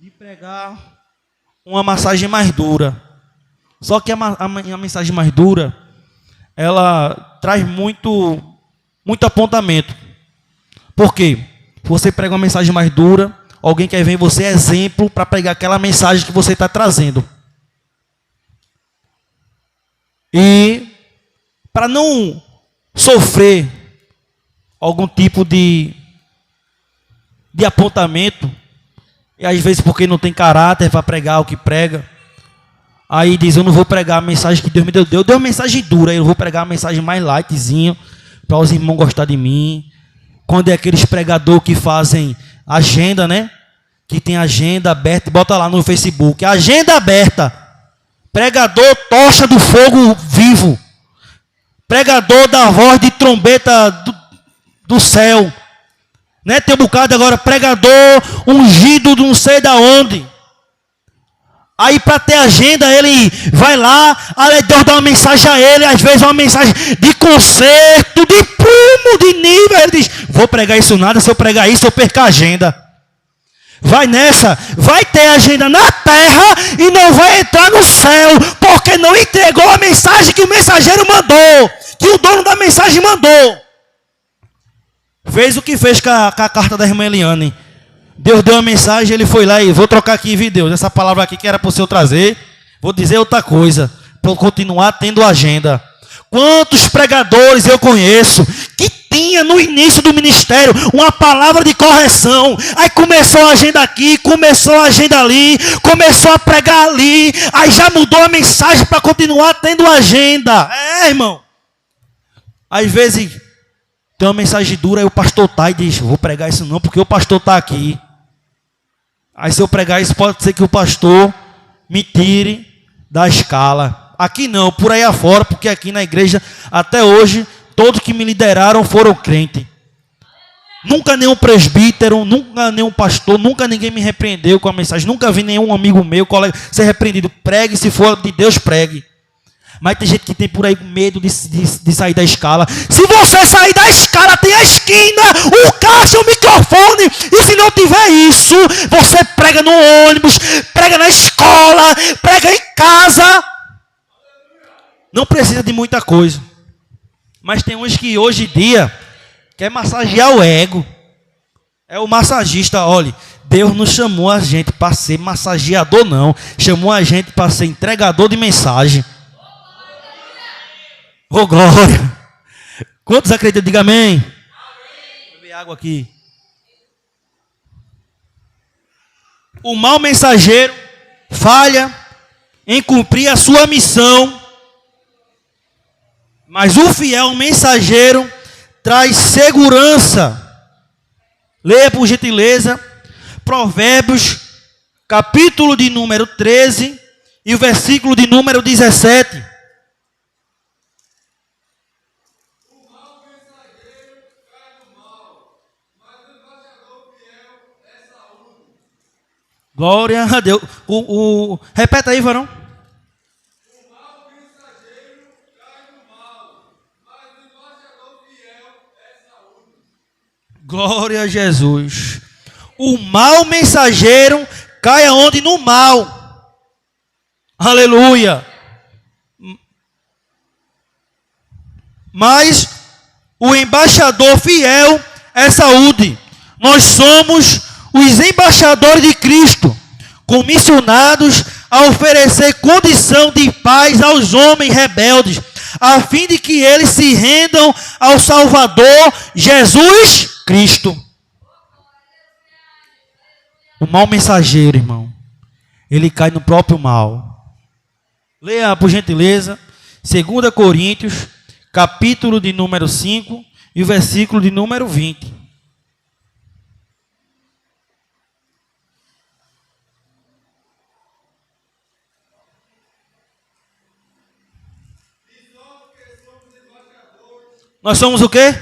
de pregar uma mensagem mais dura. Só que a mensagem mais dura, ela traz muito apontamento. Por quê? Você prega uma mensagem mais dura, alguém quer ver em você exemplo para pregar aquela mensagem que você está trazendo. E para não sofrer algum tipo de apontamento, e às vezes porque não tem caráter para pregar o que prega, aí diz, eu não vou pregar a mensagem que Deus me deu. Deus deu uma mensagem dura, eu vou pregar a mensagem mais lightzinho, para os irmãos gostar de mim. Quando é aqueles pregadores que fazem agenda, né? Que tem agenda aberta, bota lá no Facebook, agenda aberta. Pregador tocha do fogo vivo. Pregador da voz de trombeta do céu. Né? Tem um bocado agora, pregador ungido de não sei da onde. Aí para ter agenda, ele vai lá, aí Deus dá uma mensagem a ele, às vezes uma mensagem de concerto, de prumo, de nível. Ele diz, vou pregar isso nada, se eu pregar isso eu perco a agenda. Vai nessa, vai ter agenda na terra e não vai entrar no céu, porque não entregou a mensagem que o mensageiro mandou, que o dono da mensagem mandou. Fez o que fez com a carta da irmã Eliane. Deus deu uma mensagem, ele foi lá e vou trocar aqui, viu Deus? Essa palavra aqui que era para o senhor trazer, vou dizer outra coisa, para eu continuar tendo agenda. Quantos pregadores eu conheço que tinha no início do ministério uma palavra de correção, aí começou a agenda aqui, começou a agenda ali, começou a pregar ali, aí já mudou a mensagem para continuar tendo agenda. É, irmão. Às vezes tem uma mensagem dura, aí o pastor tá e diz, vou pregar isso não, porque o pastor está aqui. Aí se eu pregar isso, pode ser que o pastor me tire da escala. Aqui não, por aí afora, porque aqui na igreja, até hoje, todos que me lideraram foram crentes. Nunca nenhum presbítero, nunca nenhum pastor, nunca ninguém me repreendeu com a mensagem. Nunca vi nenhum amigo meu, colega, ser repreendido. Pregue, se for de Deus, pregue. Mas tem gente que tem por aí medo de sair da escala. Se você sair da escala, tem a esquina, o caixa, o microfone. E se não tiver isso, você prega no ônibus, prega na escola, prega em casa. Não precisa de muita coisa. Mas tem uns que hoje em dia quer massagear o ego. É o massagista, olha. Deus não chamou a gente para ser massageador, não. Chamou a gente para ser entregador de mensagem. Oh, glória! Quantos acreditam? Diga amém. Vou beber água aqui. O mau mensageiro falha em cumprir a sua missão, mas o fiel mensageiro traz segurança. Leia por gentileza Provérbios, capítulo de número 13 e o versículo de número 17. Glória a Deus. Repeta aí, varão. Glória a Jesus. O mau mensageiro cai aonde? No mal. Aleluia. Mas o embaixador fiel é saúde. Nós somos os embaixadores de Cristo, comissionados a oferecer condição de paz aos homens rebeldes, a fim de que eles se rendam ao Salvador Jesus Cristo. O mau mensageiro, irmão, ele cai no próprio mal. Leia, por gentileza, 2 Coríntios, capítulo de número 5 e o versículo de número 20. Nós somos o quê?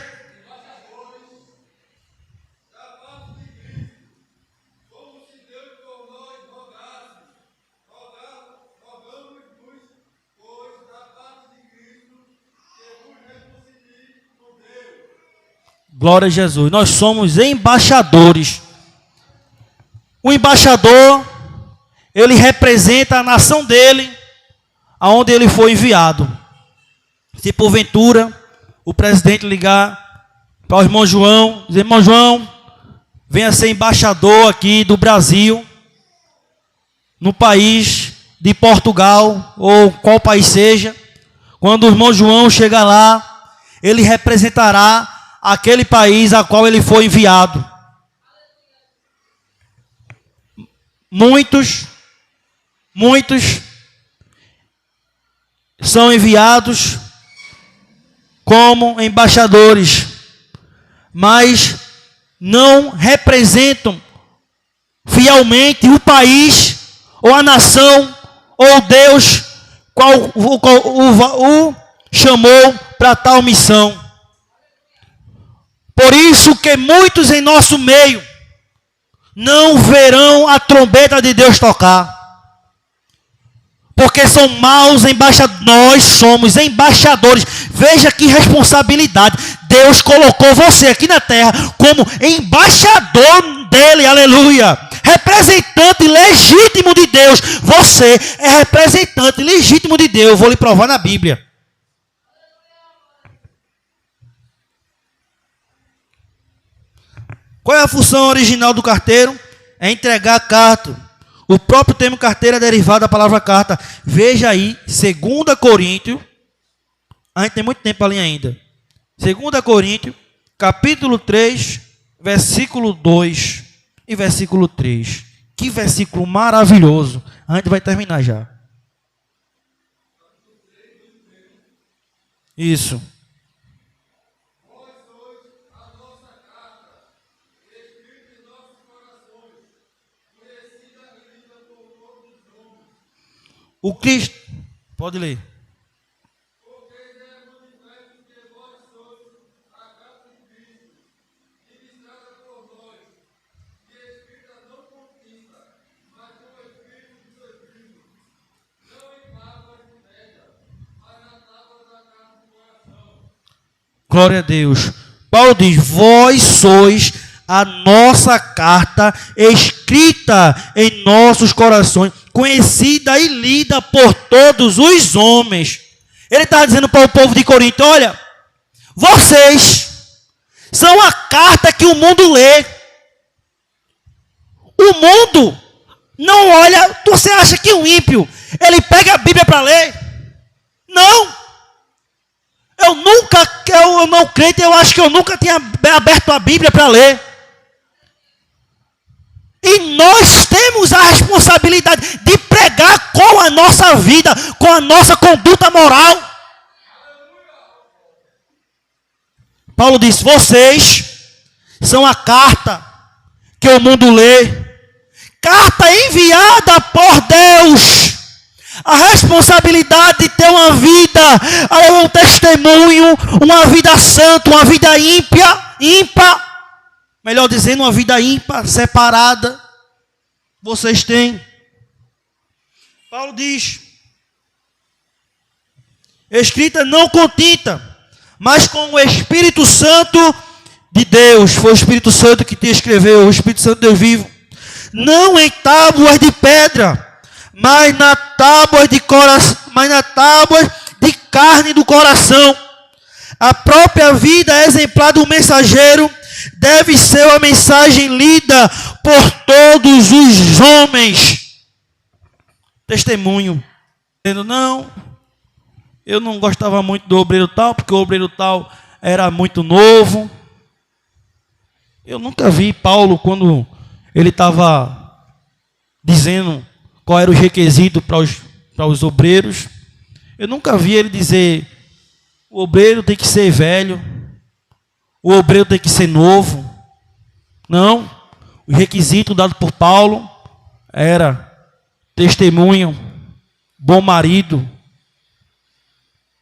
Glória a Jesus. Nós somos embaixadores. O embaixador, ele representa a nação dele, aonde ele foi enviado. Se porventura o presidente ligar para o irmão João, dizer: irmão João, venha ser embaixador aqui do Brasil, no país de Portugal, ou qual país seja. Quando o irmão João chegar lá, ele representará aquele país a qual ele foi enviado. Muitos são enviados como embaixadores, mas não representam fielmente o país, ou a nação, ou Deus, qual o chamou para tal missão. Por isso que muitos em nosso meio não verão a trombeta de Deus tocar, porque são maus embaixadores. Nós somos embaixadores. Veja que responsabilidade. Deus colocou você aqui na terra como embaixador dele, aleluia, representante legítimo de Deus. Você é representante legítimo de Deus. Vou lhe provar na Bíblia. Qual é a função original do carteiro? É entregar a carta. O próprio termo carteira é derivado da palavra carta. Veja aí, 2 Coríntios. A gente tem muito tempo ali ainda. 2 Coríntios, capítulo 3, versículo 2 e versículo 3. Que versículo maravilhoso. A gente vai terminar já. Isso. O Cristo, pode ler. Glória a Deus. Paulo diz: vós sois a nossa carta escrita em nossos corações, conhecida e lida por todos os homens. Ele está dizendo para o povo de Corinto: olha, vocês são a carta que o mundo lê. O mundo não olha. Você acha que o ímpio, ele pega a Bíblia para ler? Não. eu não crente, eu acho que eu nunca tinha aberto a Bíblia para ler. E nós temos a responsabilidade de pregar com a nossa vida, com a nossa conduta moral. Paulo diz: vocês são a carta que o mundo lê. Carta enviada por Deus. A responsabilidade de ter uma vida, um testemunho, uma vida santa, uma vida ímpar. Melhor dizendo, uma vida ímpar, separada. Vocês têm. Paulo diz: escrita não com tinta, mas com o Espírito Santo de Deus. Foi o Espírito Santo que te escreveu, o Espírito Santo de Deus vivo. Não em tábuas de pedra, mas na tábuas de carne do coração. A própria vida exemplar do mensageiro deve ser uma mensagem lida por todos os homens. Testemunho. Dizendo: não, eu não gostava muito do obreiro tal, porque o obreiro tal era muito novo. Eu nunca vi Paulo, quando ele estava dizendo qual era o requisito para os obreiros, eu nunca vi ele dizer: o obreiro tem que ser velho, o obreiro tem que ser novo. Não. O requisito dado por Paulo era testemunho, bom marido,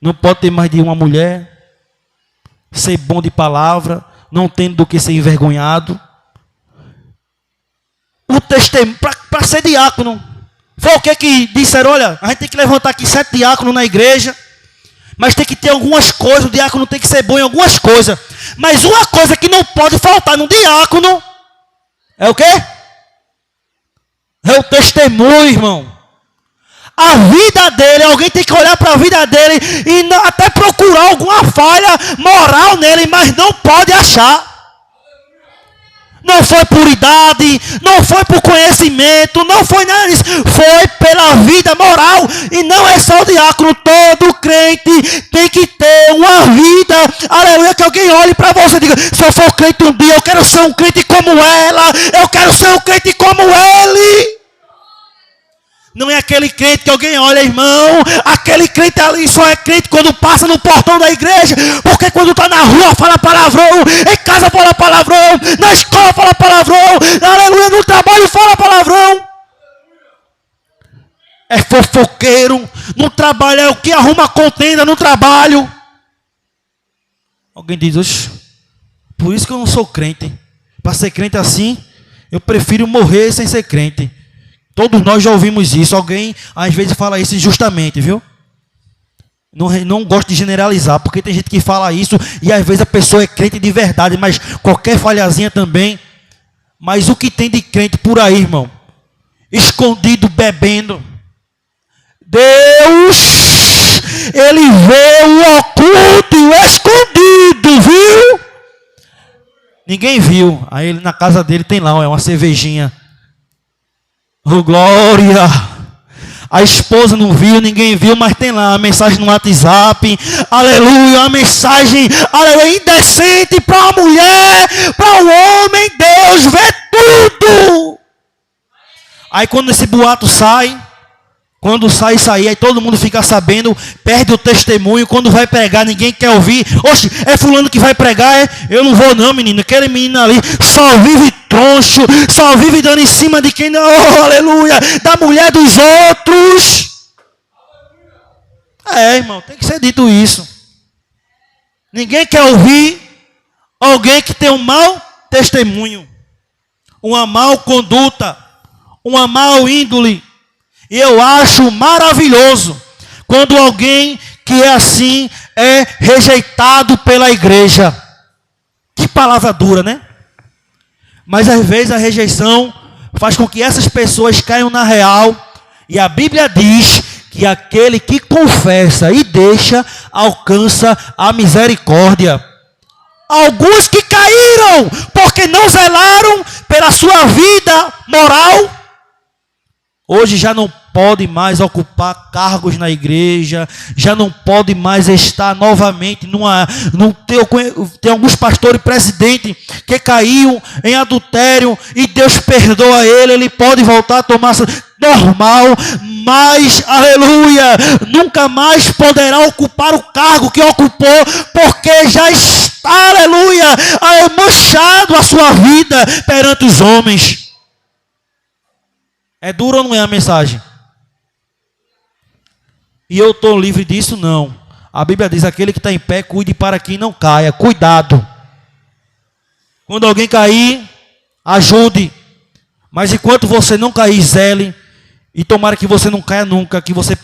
não pode ter mais de uma mulher, ser bom de palavra, não tendo do que ser envergonhado. O testemunho, para ser diácono, foi o que disseram: olha, a gente tem que levantar aqui 7 diáconos na igreja, mas tem que ter algumas coisas, o diácono tem que ser bom em algumas coisas. Mas uma coisa que não pode faltar no diácono é o quê? É o testemunho, irmão. A vida dele, alguém tem que olhar para a vida dele e não, até procurar alguma falha moral nele, mas não pode achar. Não foi por idade, não foi por conhecimento, não foi nada disso. Foi pela vida moral. E não é só o diácono, todo crente tem que ter uma vida, aleluia, que alguém olhe para você e diga: se eu for crente um dia, eu quero ser um crente como ela, eu quero ser um crente como ele. Não é aquele crente que alguém olha, irmão, aquele crente ali só é crente quando passa no portão da igreja, porque quando está na rua fala palavrão, em casa fala palavrão, na escola fala palavrão, aleluia, no trabalho fala palavrão. É fofoqueiro, no trabalho é o que arruma contenda no trabalho. Alguém diz: oxe, por isso que eu não sou crente. Para ser crente assim, eu prefiro morrer sem ser crente. Todos nós já ouvimos isso. Alguém às vezes fala isso injustamente, viu? Não gosto de generalizar, porque tem gente que fala isso e às vezes a pessoa é crente de verdade, mas qualquer falhazinha também. Mas o que tem de crente por aí, irmão? Escondido, bebendo. Deus, ele vê o oculto e o escondido, viu? Ninguém viu. Aí ele, na casa dele tem lá, é uma cervejinha. Oh, glória! A esposa não viu, ninguém viu, mas tem lá a mensagem no WhatsApp. Aleluia, a mensagem, aleluia, indecente para a mulher, para o homem. Deus vê tudo. Aí quando esse boato sai, quando sai, aí todo mundo fica sabendo, perde o testemunho. Quando vai pregar, ninguém quer ouvir. Oxe, é fulano que vai pregar, é? Eu não vou não, menino. Aquele menino ali só vive troncho, só vive dando em cima de quem não, oh, aleluia, da mulher dos outros. É, irmão, tem que ser dito isso. Ninguém quer ouvir alguém que tem um mau testemunho, uma mal conduta, uma mal índole. E eu acho maravilhoso quando alguém que é assim é rejeitado pela igreja. Que palavra dura, né? Mas às vezes a rejeição faz com que essas pessoas caiam na real. E a Bíblia diz que aquele que confessa e deixa alcança a misericórdia. Alguns que caíram porque não zelaram pela sua vida moral, hoje já não pode mais ocupar cargos na igreja, já não pode mais estar novamente tem alguns pastores presidentes que caíram em adultério e Deus perdoa ele pode voltar a tomar normal, mas, aleluia, nunca mais poderá ocupar o cargo que ocupou, porque já está, aleluia, manchado a sua vida perante os homens. É duro ou não é a mensagem? E eu estou livre disso? Não. A Bíblia diz, aquele que está em pé, cuide para que não caia. Cuidado. Quando alguém cair, ajude. Mas enquanto você não cair, zele. E tomara que você não caia nunca, que você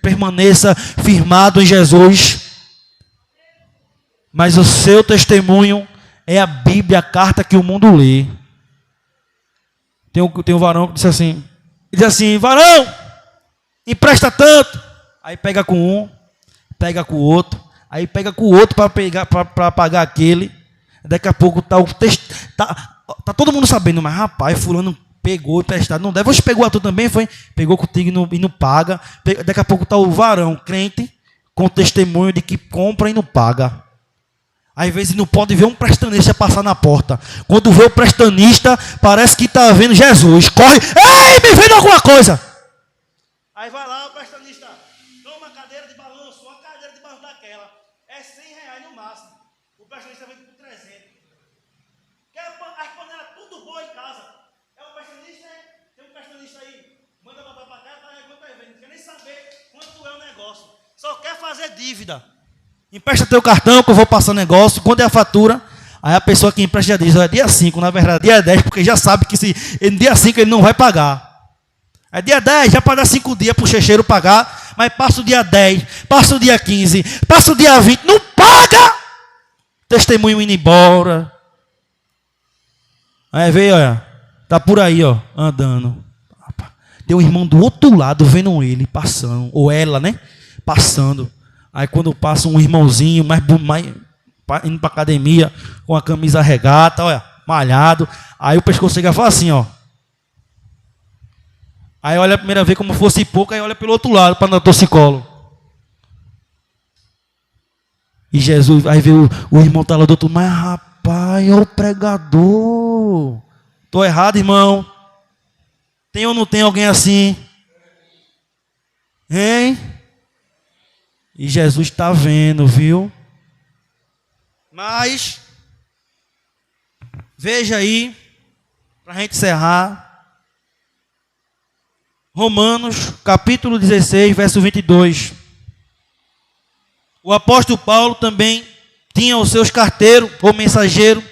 permaneça firmado em Jesus. Mas o seu testemunho é a Bíblia, a carta que o mundo lê. Tem um varão que disse assim, varão, empresta tanto. Aí pega com um, pega com o outro, aí pega com o outro para pagar aquele. Daqui a pouco tá todo mundo sabendo, mas rapaz, fulano pegou emprestado, não deve. Você pegou a tu também, foi? Pegou contigo e não paga. Daqui a pouco tá o varão, crente, com testemunho de que compra e não paga. Às vezes não pode ver um prestanista passar na porta. Quando vê o prestanista, parece que está vendo Jesus. Corre, ei, me vende alguma coisa. Aí vai lá o prestanista, toma uma cadeira de balanço, uma cadeira de balanço daquela. É R$100 no máximo. O prestanista vende por 300. Quer as panelas tudo boa em casa. É o prestanista, tem um prestanista aí. Manda botar para cá, tá vendo. Não quer nem saber quanto é o negócio. Só quer fazer dívida. Empresta teu cartão que eu vou passar negócio. Quando é a fatura, aí a pessoa que empresta já diz, é dia 5, na verdade dia 10, porque já sabe que no dia 5 ele não vai pagar. É dia 10, já para dar 5 dias para o checheiro pagar, mas passa o dia 10, passa o dia 15, passa o dia 20, não paga! Testemunho indo embora. Aí veio, olha, tá por aí, ó, andando. Tem um irmão do outro lado vendo ele passando, ou ela, né? Passando. Aí quando passa um irmãozinho mais indo para academia, com a camisa regata, olha, malhado, aí o pescoço chega e fala assim, ó. Aí olha a primeira vez como fosse pouco, aí olha pelo outro lado para o torcicolo. E Jesus, aí vê o irmão tá lá do outro, mas rapaz, é o pregador. Tô errado, irmão? Tem ou não tem alguém assim? Hein? E Jesus está vendo, viu? Mas, veja aí, para a gente encerrar, Romanos, capítulo 16, verso 22. O apóstolo Paulo também tinha os seus carteiros, ou mensageiros,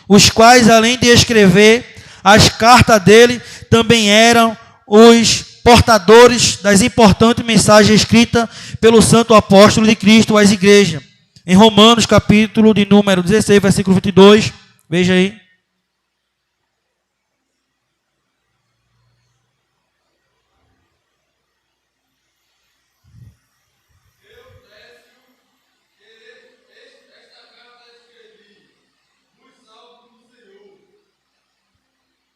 os quais, além de escrever as cartas dele, também eram os portadores das importantes mensagens escritas pelo santo apóstolo de Cristo às igrejas. Em Romanos, capítulo de número 16, versículo 22, veja aí.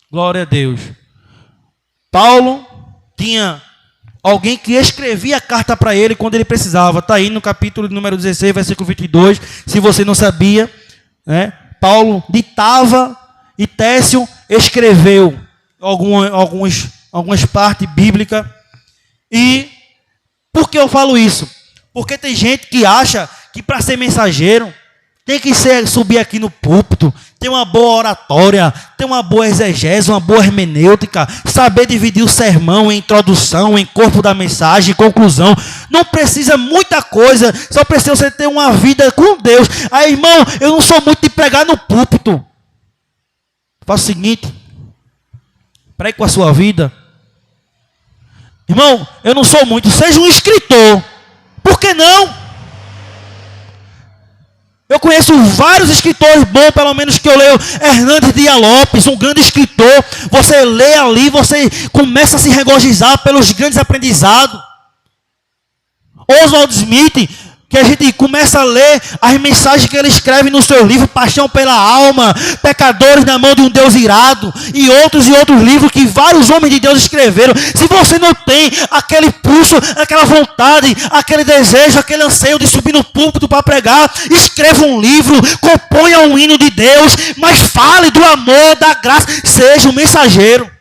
Glória a Deus. Paulo tinha alguém que escrevia a carta para ele quando ele precisava. Está aí no capítulo número 16, versículo 22. Se você não sabia, né? Paulo ditava e Técio escreveu algumas partes bíblicas. E por que eu falo isso? Porque tem gente que acha que para ser mensageiro tem que subir aqui no púlpito, ter uma boa oratória, ter uma boa exegese, uma boa hermenêutica, saber dividir o sermão em introdução, em corpo da mensagem, em conclusão. Não precisa muita coisa, só precisa você ter uma vida com Deus. Aí, irmão, eu não sou muito de pregar no púlpito. Faça o seguinte, pregue com a sua vida. Irmão, eu não sou muito, seja um escritor. Por que não? Eu conheço vários escritores bons, pelo menos que eu leio. Hernandes Dias Lopes, um grande escritor. Você lê ali, você começa a se regozijar pelos grandes aprendizados. Oswald Smith, que a gente começa a ler as mensagens que ele escreve no seu livro, Paixão pela Alma, Pecadores na Mão de um Deus Irado, e outros livros que vários homens de Deus escreveram. Se você não tem aquele pulso, aquela vontade, aquele desejo, aquele anseio de subir no púlpito para pregar, escreva um livro, componha um hino de Deus, mas fale do amor, da graça, seja um mensageiro.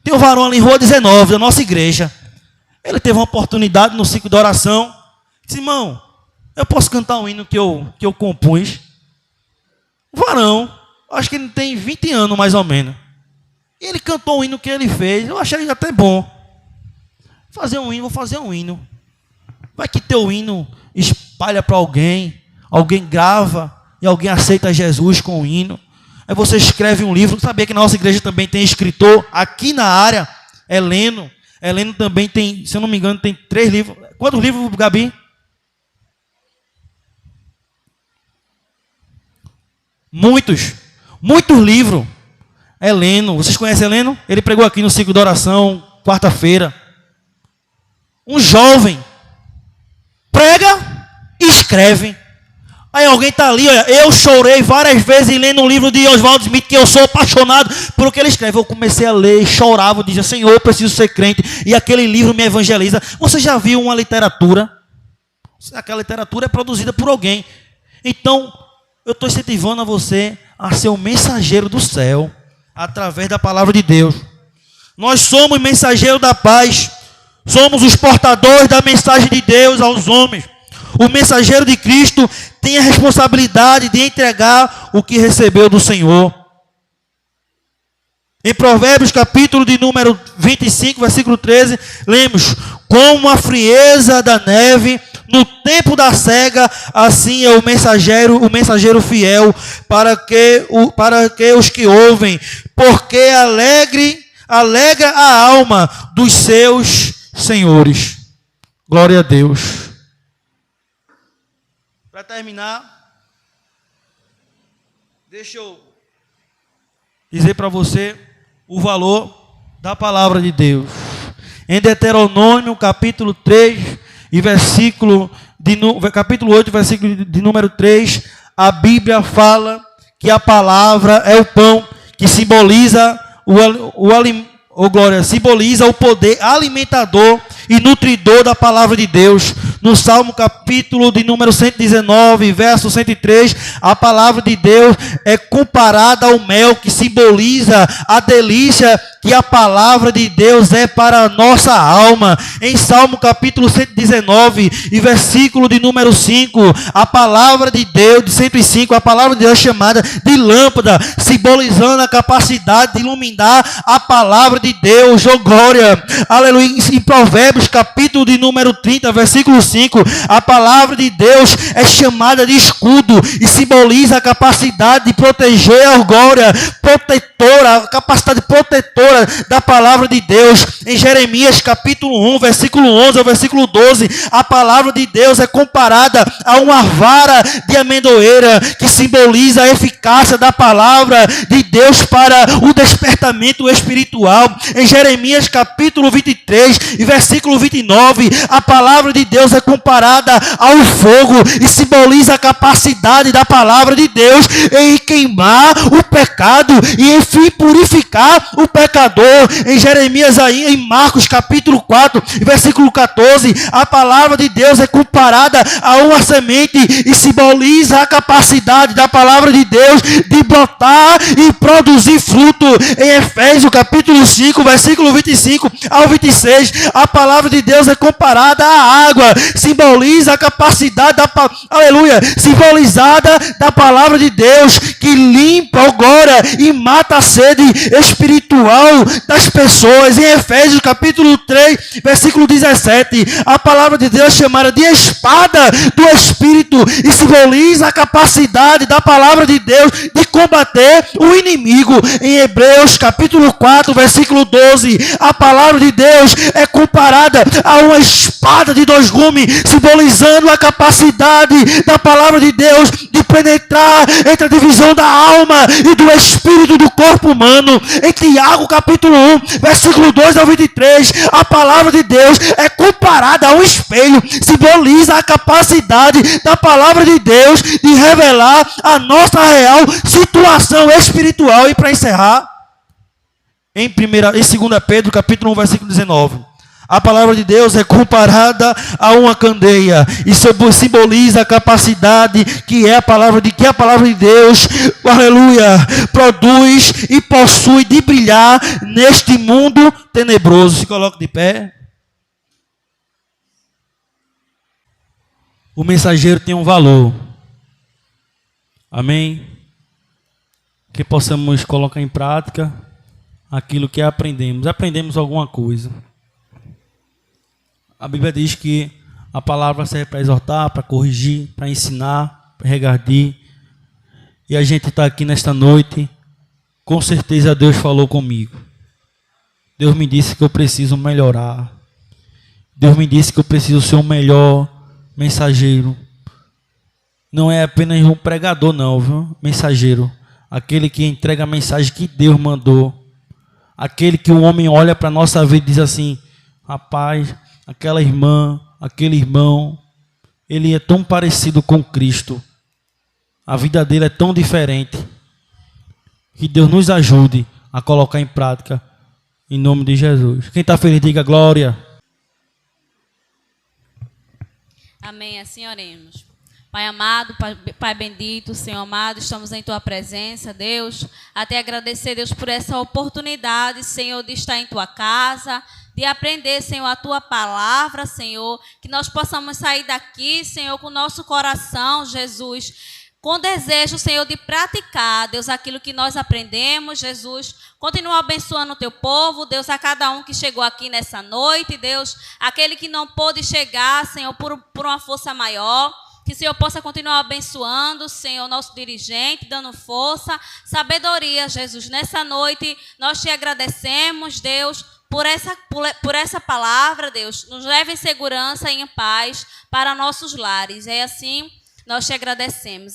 Tem um varão ali em Rua 19, da nossa igreja. Ele teve uma oportunidade no ciclo de oração. Disse, irmão, eu posso cantar um hino que eu compus? Varão, acho que ele tem 20 anos mais ou menos. E ele cantou o hino que ele fez. Eu achei até bom. Vou fazer um hino. Vai que teu hino espalha para alguém grava e alguém aceita Jesus com o hino. Aí você escreve um livro. Sabia que na nossa igreja também tem escritor aqui na área, Heleno. Heleno também tem, se eu não me engano, tem 3 livros. Quantos livros, Gabi? Muitos livros. Heleno, vocês conhecem Heleno? Ele pregou aqui no ciclo de oração, quarta-feira. Um jovem prega e escreve. Aí alguém está ali, olha, eu chorei várias vezes lendo um livro de Oswald Smith, que eu sou apaixonado por o que ele escreve. Eu comecei a ler, chorava, dizia, Senhor, eu preciso ser crente, e aquele livro me evangeliza. Você já viu uma literatura? Aquela literatura é produzida por alguém. Então, eu estou incentivando a você a ser um mensageiro do céu, através da palavra de Deus. Nós somos mensageiros da paz, somos os portadores da mensagem de Deus aos homens. O mensageiro de Cristo tem a responsabilidade de entregar o que recebeu do Senhor. Em Provérbios, capítulo de número 25, versículo 13, lemos, como a frieza da neve no tempo da cega, assim é o mensageiro fiel, para que os que ouvem, porque alegra a alma dos seus senhores. Glória a Deus. Para terminar, deixa eu dizer para você o valor da palavra de Deus. Em Deuteronômio, capítulo 3, e capítulo 8, versículo de número 3, a Bíblia fala que a palavra é o pão que simboliza simboliza o poder alimentador e nutridor da palavra de Deus. No Salmo capítulo de número 119, verso 103, a palavra de Deus é comparada ao mel, que simboliza a delícia que a palavra de Deus é para a nossa alma. Em Salmo capítulo 119 e versículo de número 5, a palavra de Deus, de 105, a palavra de Deus é chamada de lâmpada, simbolizando a capacidade de iluminar a palavra de Deus. Oh glória, aleluia. Em Provérbios capítulo de número 30, versículo 5, a palavra de Deus é chamada de escudo e simboliza a capacidade de proteger, oh glória, protetora, a capacidade protetora da palavra de Deus. Em Jeremias capítulo 1, versículo 11 ao versículo 12, a palavra de Deus é comparada a uma vara de amendoeira, que simboliza a eficácia da palavra de Deus para o despertamento espiritual. Em Jeremias capítulo 23 e versículo 29, a palavra de Deus é comparada ao fogo e simboliza a capacidade da palavra de Deus em queimar o pecado e enfim purificar o pecador. Em Jeremias aí, em Marcos capítulo 4, versículo 14, a palavra de Deus é comparada a uma semente e simboliza a capacidade da palavra de Deus de brotar e produzir fruto. Em Efésios capítulo 5, versículo 25 ao 26, a palavra de Deus é comparada à água, simboliza a capacidade simbolizada da palavra de Deus, que limpa agora e mata a sede espiritual das pessoas. Em Efésios capítulo 3, versículo 17, a palavra de Deus é chamada de espada do Espírito e simboliza a capacidade da palavra de Deus de combater o inimigo. Em Hebreus capítulo 4, versículo 12, a palavra de Deus é comparada a uma espada de 2 gumes nome, simbolizando a capacidade da palavra de Deus de penetrar entre a divisão da alma e do espírito do corpo humano. Em Tiago capítulo 1, versículo 2 ao 23, a palavra de Deus é comparada a um espelho, simboliza a capacidade da palavra de Deus de revelar a nossa real situação espiritual. E para encerrar, em 2 Pedro capítulo 1, versículo 19, a palavra de Deus é comparada a uma candeia e simboliza a capacidade que a palavra de Deus, aleluia, produz e possui de brilhar neste mundo tenebroso. Se coloque de pé. O mensageiro tem um valor. Amém? Que possamos colocar em prática aquilo que aprendemos. Aprendemos alguma coisa. A Bíblia diz que a palavra serve para exortar, para corrigir, para ensinar, para regardir. E a gente está aqui nesta noite, com certeza Deus falou comigo. Deus me disse que eu preciso melhorar. Deus me disse que eu preciso ser um melhor mensageiro. Não é apenas um pregador não, viu? Mensageiro. Aquele que entrega a mensagem que Deus mandou. Aquele que o homem olha para a nossa vida e diz assim: rapaz, aquela irmã, aquele irmão, ele é tão parecido com Cristo. A vida dele é tão diferente. Que Deus nos ajude a colocar em prática, em nome de Jesus. Quem está feliz, diga glória. Amém, assim oremos. Pai amado, Pai bendito, Senhor amado, estamos em Tua presença, Deus. Até agradecer, Deus, por essa oportunidade, Senhor, de estar em Tua casa, de aprender, Senhor, a Tua palavra, Senhor. Que nós possamos sair daqui, Senhor, com o nosso coração, Jesus, com desejo, Senhor, de praticar, Deus, aquilo que nós aprendemos, Jesus. Continua abençoando o Teu povo, Deus, a cada um que chegou aqui nessa noite, Deus. Aquele que não pôde chegar, Senhor, por uma força maior. Que o Senhor possa continuar abençoando, Senhor, nosso dirigente, dando força, sabedoria, Jesus. Nessa noite, nós Te agradecemos, Deus, por essa palavra, Deus. Nos leve em segurança e em paz para nossos lares. É assim, nós Te agradecemos.